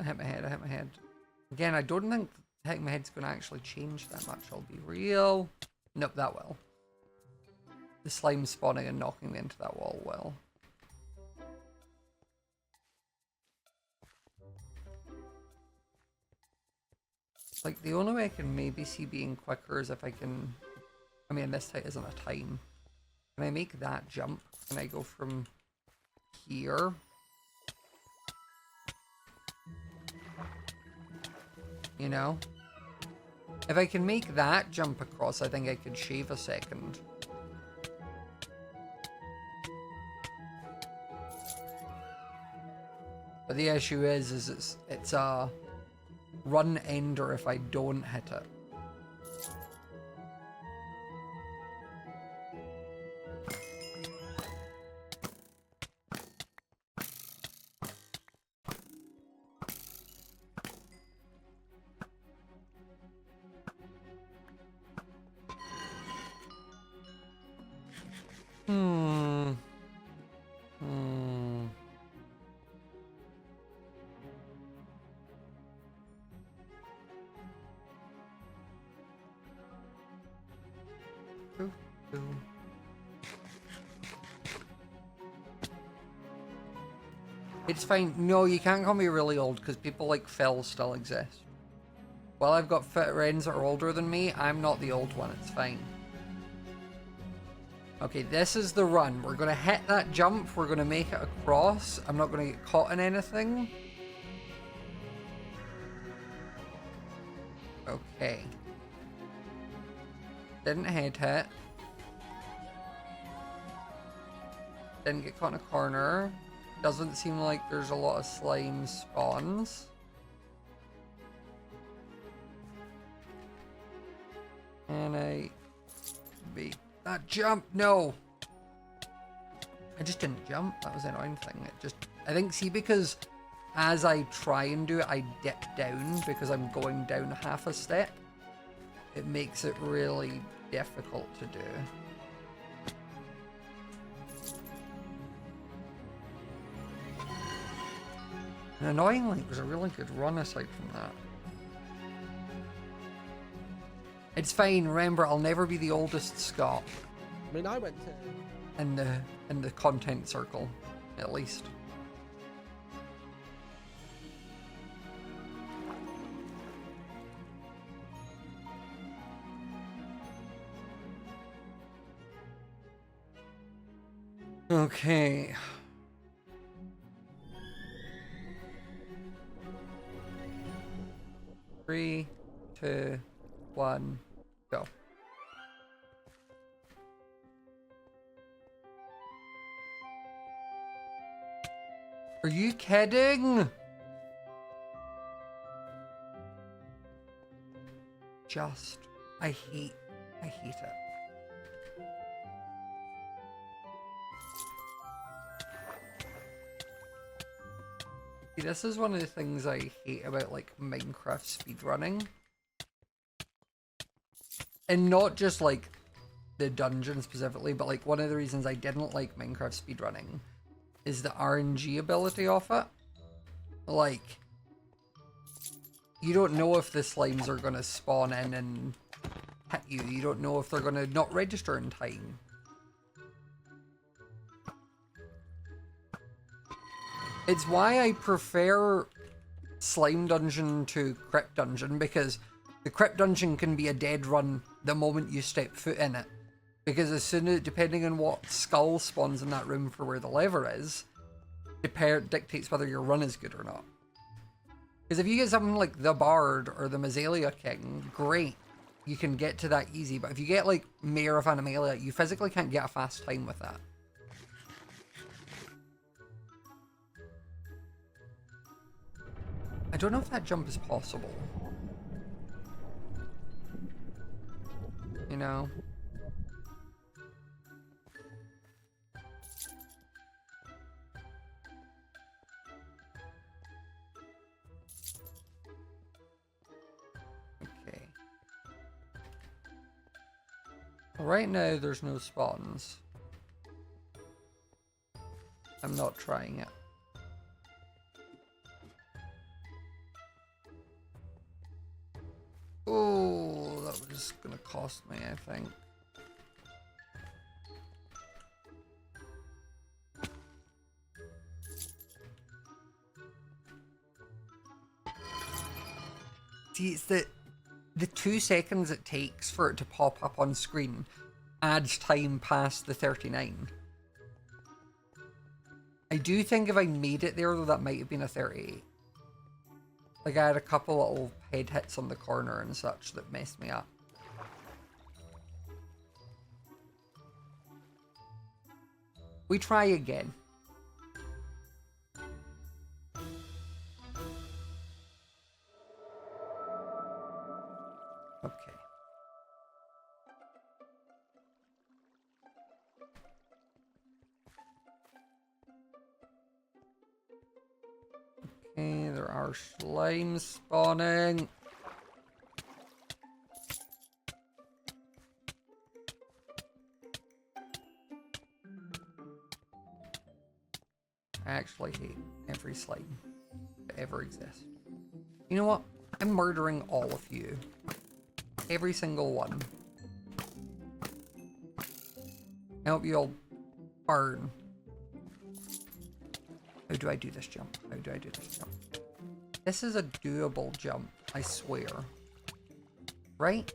I hit my head, I hit my head. Again, I don't think hitting my head's going to actually change that much, I'll be real. Nope, that will. The slime spawning and knocking me into that wall will. Like, the only way I can maybe see being quicker is if I can... I mean, this isn't a time. Can I make that jump? Can I go from here? You know? If I can make that jump across, I think I could shave a second. But the issue is it's a run ender if I don't hit it. It's fine. No, you can't call me really old because people like Phil still exist. While I've got friends that are older than me, I'm not the old one. It's fine. Okay, this is the run. We're going to hit that jump. We're going to make it across. I'm not going to get caught in anything. Okay. Didn't head hit. Didn't get caught in a corner. Doesn't seem like there's a lot of slime spawns. And I beat that jump. No! I just didn't jump. That was the annoying thing. I think, see, because as I try and do it, I dip down because I'm going down half a step. It makes it really difficult to do. And annoyingly, it was a really good run aside from that. It's fine, remember, I'll never be the oldest Scot. I mean, I went to... In the content circle, at least. Okay. Three, 2, 1, go. Are you kidding? I hate it. See, this is one of the things I hate about, like, Minecraft speedrunning. And not just, like, the dungeon specifically, but, like, one of the reasons I didn't like Minecraft speedrunning is the RNG ability of it. Like, you don't know if the slimes are going to spawn in and hit you. You don't know if they're going to not register in time. It's why I prefer Slime Dungeon to Crypt Dungeon, because the Crypt Dungeon can be a dead run the moment you step foot in it. Because as soon as, depending on what skull spawns in that room for where the lever is, dictates whether your run is good or not. Because if you get something like the Bard or the Mazalia King, great, you can get to that easy. But if you get like Mayor of Animalia, you physically can't get a fast time with that. I don't know if that jump is possible. You know? Okay. Well, right now, there's no spawns. I'm not trying it. Oh, that was gonna cost me, I think. See, it's that the 2 seconds it takes for it to pop up on screen adds time past the 39. I do think if I made it there, though, that might have been a 38. Like, I had a couple little head hits on the corner and such that messed me up. We try again. Okay. Okay, there are slimes spawning. I actually hate every slime that ever exists. You know what? I'm murdering all of you. Every single one. I hope you all burn. How do I do this jump? How do I do this jump? This is a doable jump, I swear. Right?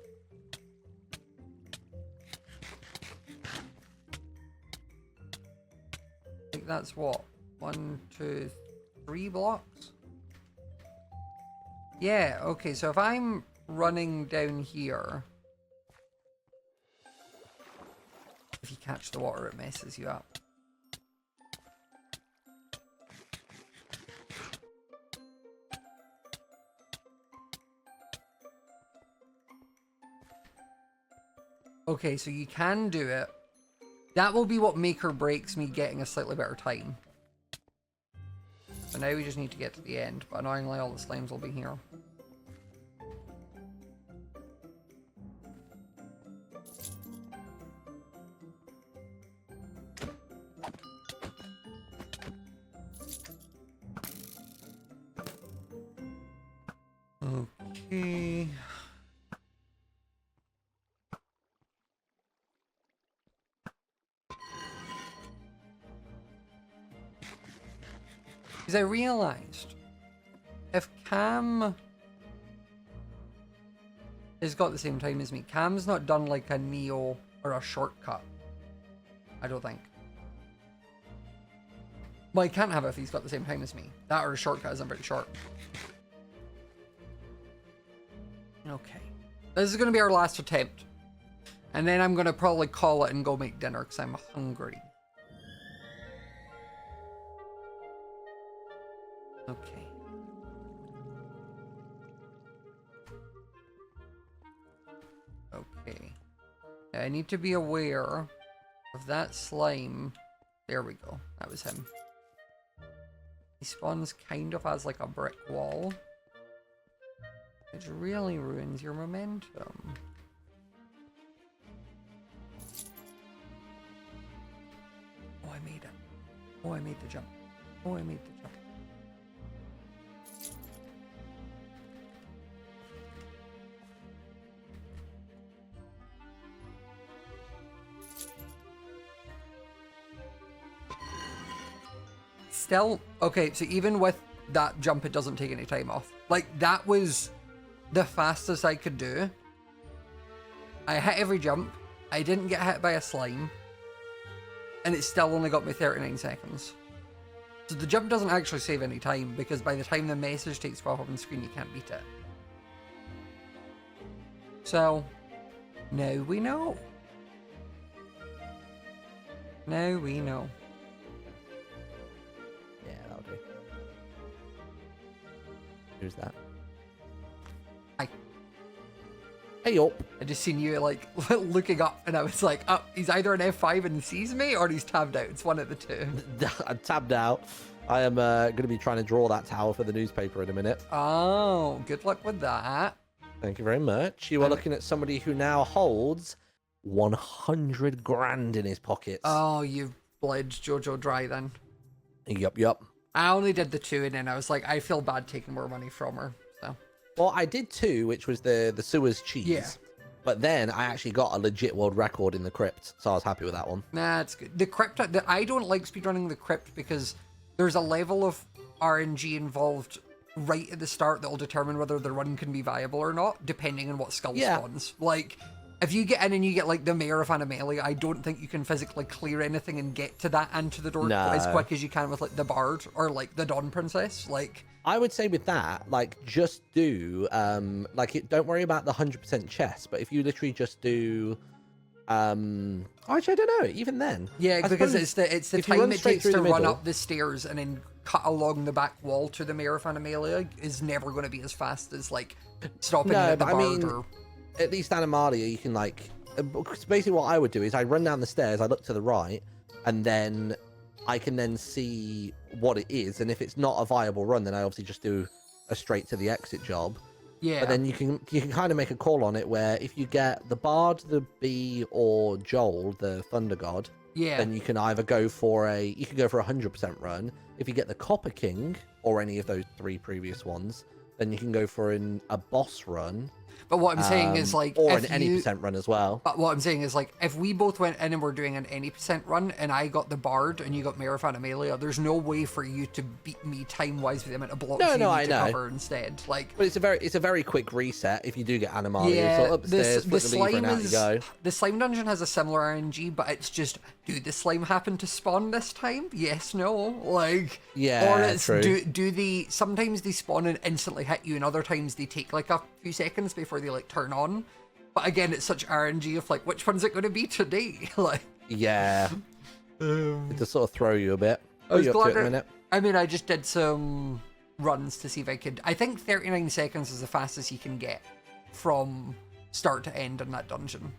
I think that's what? 1, 2, 3 blocks? Yeah, okay, so if I'm running down here, if you catch the water, it messes you up. Okay, so you can do it. That will be what make or breaks me getting a slightly better time. So now we just need to get to the end, but annoyingly all the slimes will be here. Okay. Because I realized if Cam has got the same time as me, Cam's not done like a Neo or a shortcut. I don't think. Well, I can't have it if he's got the same time as me. That or a shortcut isn't very short. Okay. This is going to be our last attempt. And then I'm going to probably call it and go make dinner because I'm hungry. Okay. Okay. I need to be aware of that slime. There we go. That was him. He spawns kind of as like a brick wall, which really ruins your momentum. Oh, I made it. Oh, I made the jump. Oh, I made the jump. Still, okay, so even with that jump, it doesn't take any time off. Like, that was the fastest I could do. I hit every jump. I didn't get hit by a slime. And it still only got me 39 seconds. So the jump doesn't actually save any time, because by the time the message takes pop up on the screen, you can't beat it. So, now we know. Now we know. Yeah, that'll do. Who's that? Hi. Hey up. I just seen you like looking up, and I was like, oh, he's either an F5 and sees me, or he's tabbed out. It's one of the two. I'm tabbed out. I am going to be trying to draw that tower for the newspaper in a minute. Oh, good luck with that. Thank you very much. You are looking at somebody who now holds 100 grand in his pockets. Oh, you've bled Jojo dry then. Yup. I only did the 2, and then I was like, I feel bad taking more money from her. So. Well, I did 2, which was the sewers cheese. Yeah. But then I actually got a legit world record in the crypt, so I was happy with that one. Nah, it's good. The crypt, I don't like speedrunning the crypt because there's a level of RNG involved right at the start that will determine whether the run can be viable or not, depending on what skill spawns. Like, if you get in and you get, like, the Mayor of Animalia, I don't think you can physically clear anything and get to that and to the door as quick as you can with, like, the Bard or, like, the Dawn Princess. Like, I would say with that, like, just do, don't worry about the 100% chest, but if you literally just do, actually, I don't know, even then. Yeah, because it's the time it takes to run up the stairs and then cut along the back wall to the Mayor of Animalia is never going to be as fast as, like, stopping at the Bard or... At least Animalia, you can, like... Because basically what I would do is I run down the stairs, I look to the right, and then I can then see what it is, and if it's not a viable run, then I obviously just do a straight to the exit job. Yeah. But then you can kind of make a call on it where if you get the Bard, the Bee, or Joel, the Thunder God, then you can either go for a 100% run. If you get the Copper King, or any of those 3 previous ones, then you can go for a boss run. But what I'm saying is, like... Or an any percent run as well. But what I'm saying is, like, if we both went in and were doing an any percent run, and I got the Bard, and you got Mayor of Animalia, there's no way for you to beat me time-wise with the amount of blocks you need to cover instead. Like, but it's a very quick reset if you do get Animalia. Yeah, so upstairs, flip the lever, and out you go. The slime dungeon has a similar RNG, but it's just, do the slime happen to spawn this time? Yes, no. Like... Yeah, or it's, true. Sometimes they spawn and instantly hit you, and other times they take, like, a few seconds before they, like, turn on. But again, it's such RNG of, like, which one's it going to be today? Like, yeah. It just sort of throw you a bit. I was glad I mean, I just did some runs to see if I could... I think 39 seconds is the fastest you can get from start to end in that dungeon.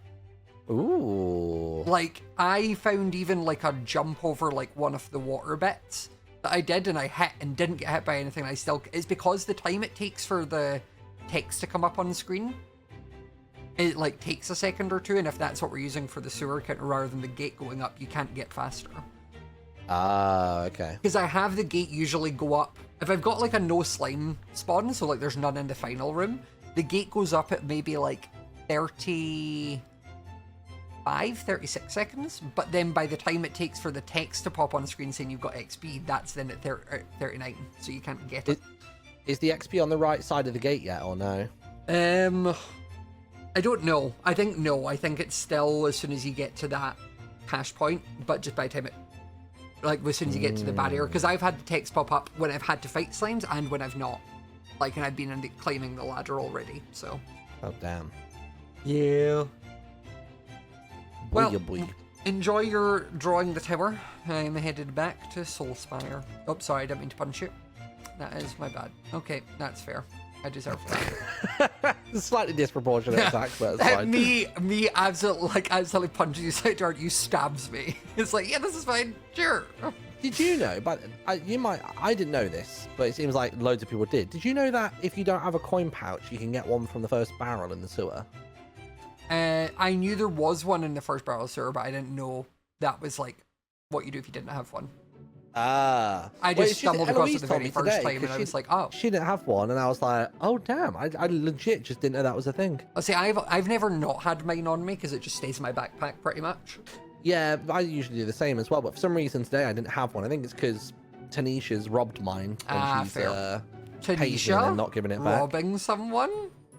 Ooh. Like, I found even, like, a jump over, like, one of the water bits that I did, and I hit and didn't get hit by anything. It's because the time it takes for the text to come up on the screen, it, like, takes a second or two, and if that's what we're using for the sewer counter rather than the gate going up, you can't get faster. Ah, okay. Because I have the gate usually go up. If I've got, like, a no slime spawn, so, like, there's none in the final room, the gate goes up at maybe, like, 36 seconds, but then by the time it takes for the text to pop on the screen saying you've got XP, that's then at 39, so you can't get it. Is the XP on the right side of the gate yet, or no? I don't know. I think no. I think it's still as soon as you get to that cash point, but just by the time it... Like, as soon as you get to the barrier, because I've had the text pop up when I've had to fight slimes and when I've not. Like, and I've been climbing the ladder already, so... Oh, damn. Yeah. Well, boy. Enjoy your drawing the tower. I'm headed back to Soulspire. Oh, sorry, I didn't mean to punch you. That is my bad. Okay, that's fair. I deserve that. Slightly disproportionate attack, but it's fine. Me absolutely punches you side yard, you stabs me. It's like, yeah, this is fine. Sure. Did you know, but I didn't know this, but it seems like loads of people did. Did you know that if you don't have a coin pouch, you can get one from the first barrel in the sewer? I knew there was one in the first barrel sewer, but I didn't know that was, like, what you do if you didn't have one. Ah. I just stumbled across it the very first time, and I was like, oh. She didn't have one, and I was like, oh, damn. I legit just didn't know that was a thing. I'll say, I've never not had mine on me, because it just stays in my backpack, pretty much. Yeah, I usually do the same as well, but for some reason today I didn't have one. I think it's because Tanisha's robbed mine, and she's Tanisha and not giving it back. Robbing someone?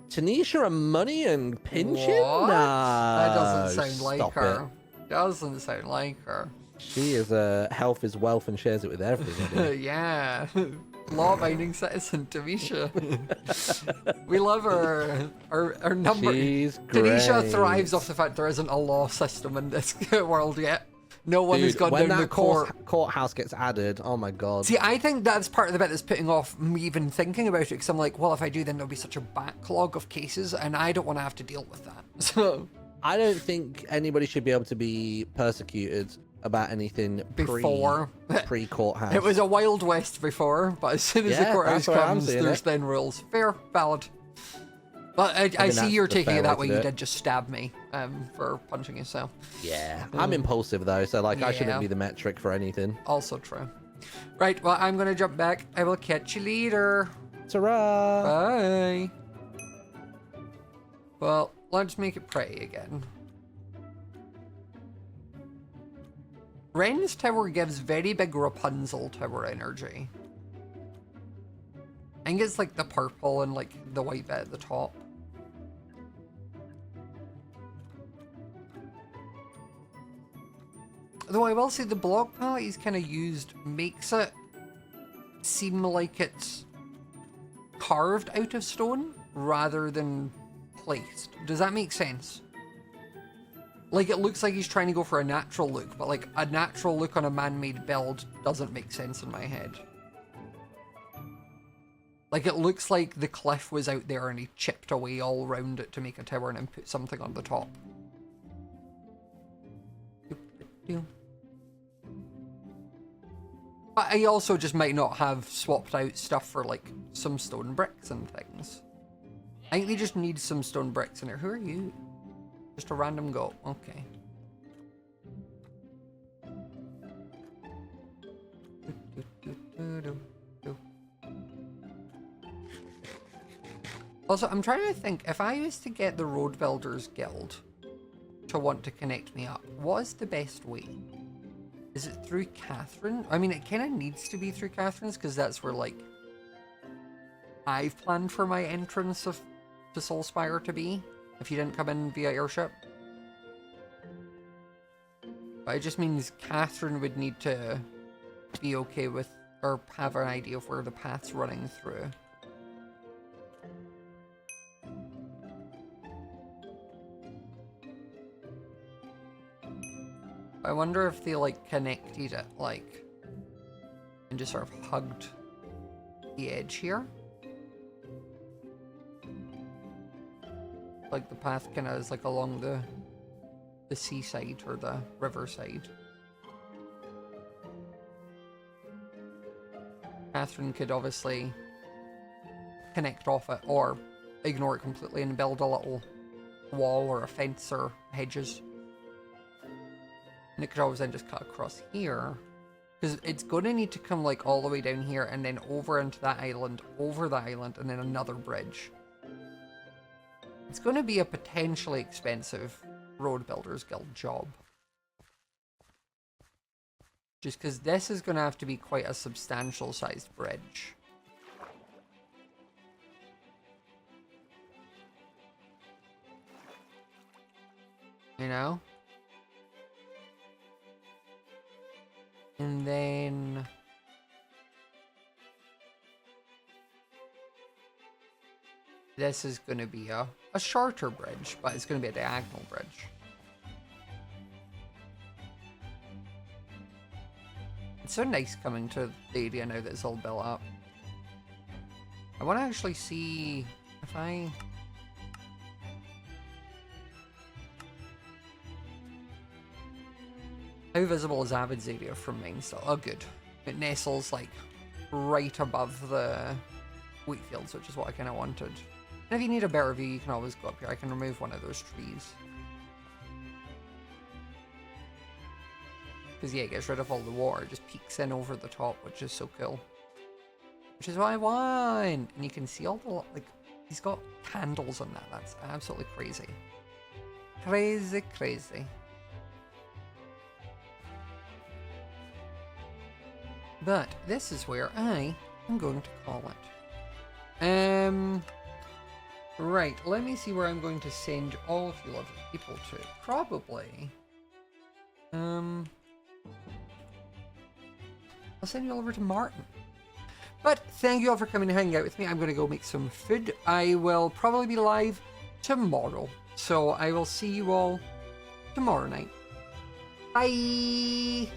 Tanisha and money and pinching? What? No, that doesn't sound like her. It. Doesn't sound like her. She is health is wealth and shares it with everybody. Yeah. Law-abiding citizen, Tanisha. We love her. Her number. She's great. Tanisha thrives off the fact there isn't a law system in this world yet. No one has gone down the courthouse gets added, oh my god. See, I think that's part of the bit that's putting off me even thinking about it, because I'm like, well, if I do, then there'll be such a backlog of cases, and I don't want to have to deal with that. So I don't think anybody should be able to be persecuted about anything pre-courthouse. It was a Wild West before, but as soon as the courthouse comes, there's then rules. Fair, valid. But I see you're taking it that way. You did just stab me for punching yourself. Yeah. I'm impulsive, though, so like I shouldn't be the metric for anything. Also true. Right, well, I'm going to jump back. I will catch you later. Ta-ra! Bye. Well, let's make it pretty again. Ren's tower gives very big Rapunzel tower energy. I think it's like the purple and like the white bit at the top. Though I will say the block palette he's kind of used makes it seem like it's carved out of stone rather than placed. Does that make sense? Like, it looks like he's trying to go for a natural look, but like a natural look on a man-made build doesn't make sense in my head. Like, it looks like the cliff was out there and he chipped away all around it to make a tower and then put something on the top. But I also just might not have swapped out stuff for like some stone bricks and things. I think they just need some stone bricks in there. Who are you? Just a random goat. Okay. Also, I'm trying to think, if I was to get the Road Builders Guild to want to connect me up, what is the best way? Is it through Catherine? I mean, it kind of needs to be through Catherine's, because that's where, like, I've planned for my entrance to Soulspire to be, if you didn't come in via airship. But it just means Catherine would need to be okay with, or have an idea of where the path's running through. I wonder if they, like, connected it, like, and just sort of hugged the edge here. Like, the path kind of is, like, along the seaside or the riverside. Catherine could obviously connect off it, or ignore it completely and build a little wall or a fence or hedges. And it could always then just cut across here. Because it's going to need to come like all the way down here and then over into that island, over the island, and then another bridge. It's going to be a potentially expensive Road Builders Guild job. Just because this is going to have to be quite a substantial sized bridge. You know? And then this is going to be a shorter bridge, but it's going to be a diagonal bridge. It's so nice coming to the area now that it's all built up. I want to actually see if I... How visible is Avid's area from mine still? Oh, good. It nestles, like, right above the wheat fields, which is what I kind of wanted. And if you need a better view, you can always go up here. I can remove one of those trees. Because, yeah, it gets rid of all the water. It just peeks in over the top, which is so cool. Which is what I want! And you can see all the, like, he's got candles on that. That's absolutely crazy. Crazy, crazy. But this is where I am going to call it. Right, let me see where I'm going to send all of you lovely people to. Probably. I'll send you all over to Martin. But thank you all for coming and hanging out with me. I'm going to go make some food. I will probably be live tomorrow. So I will see you all tomorrow night. Bye!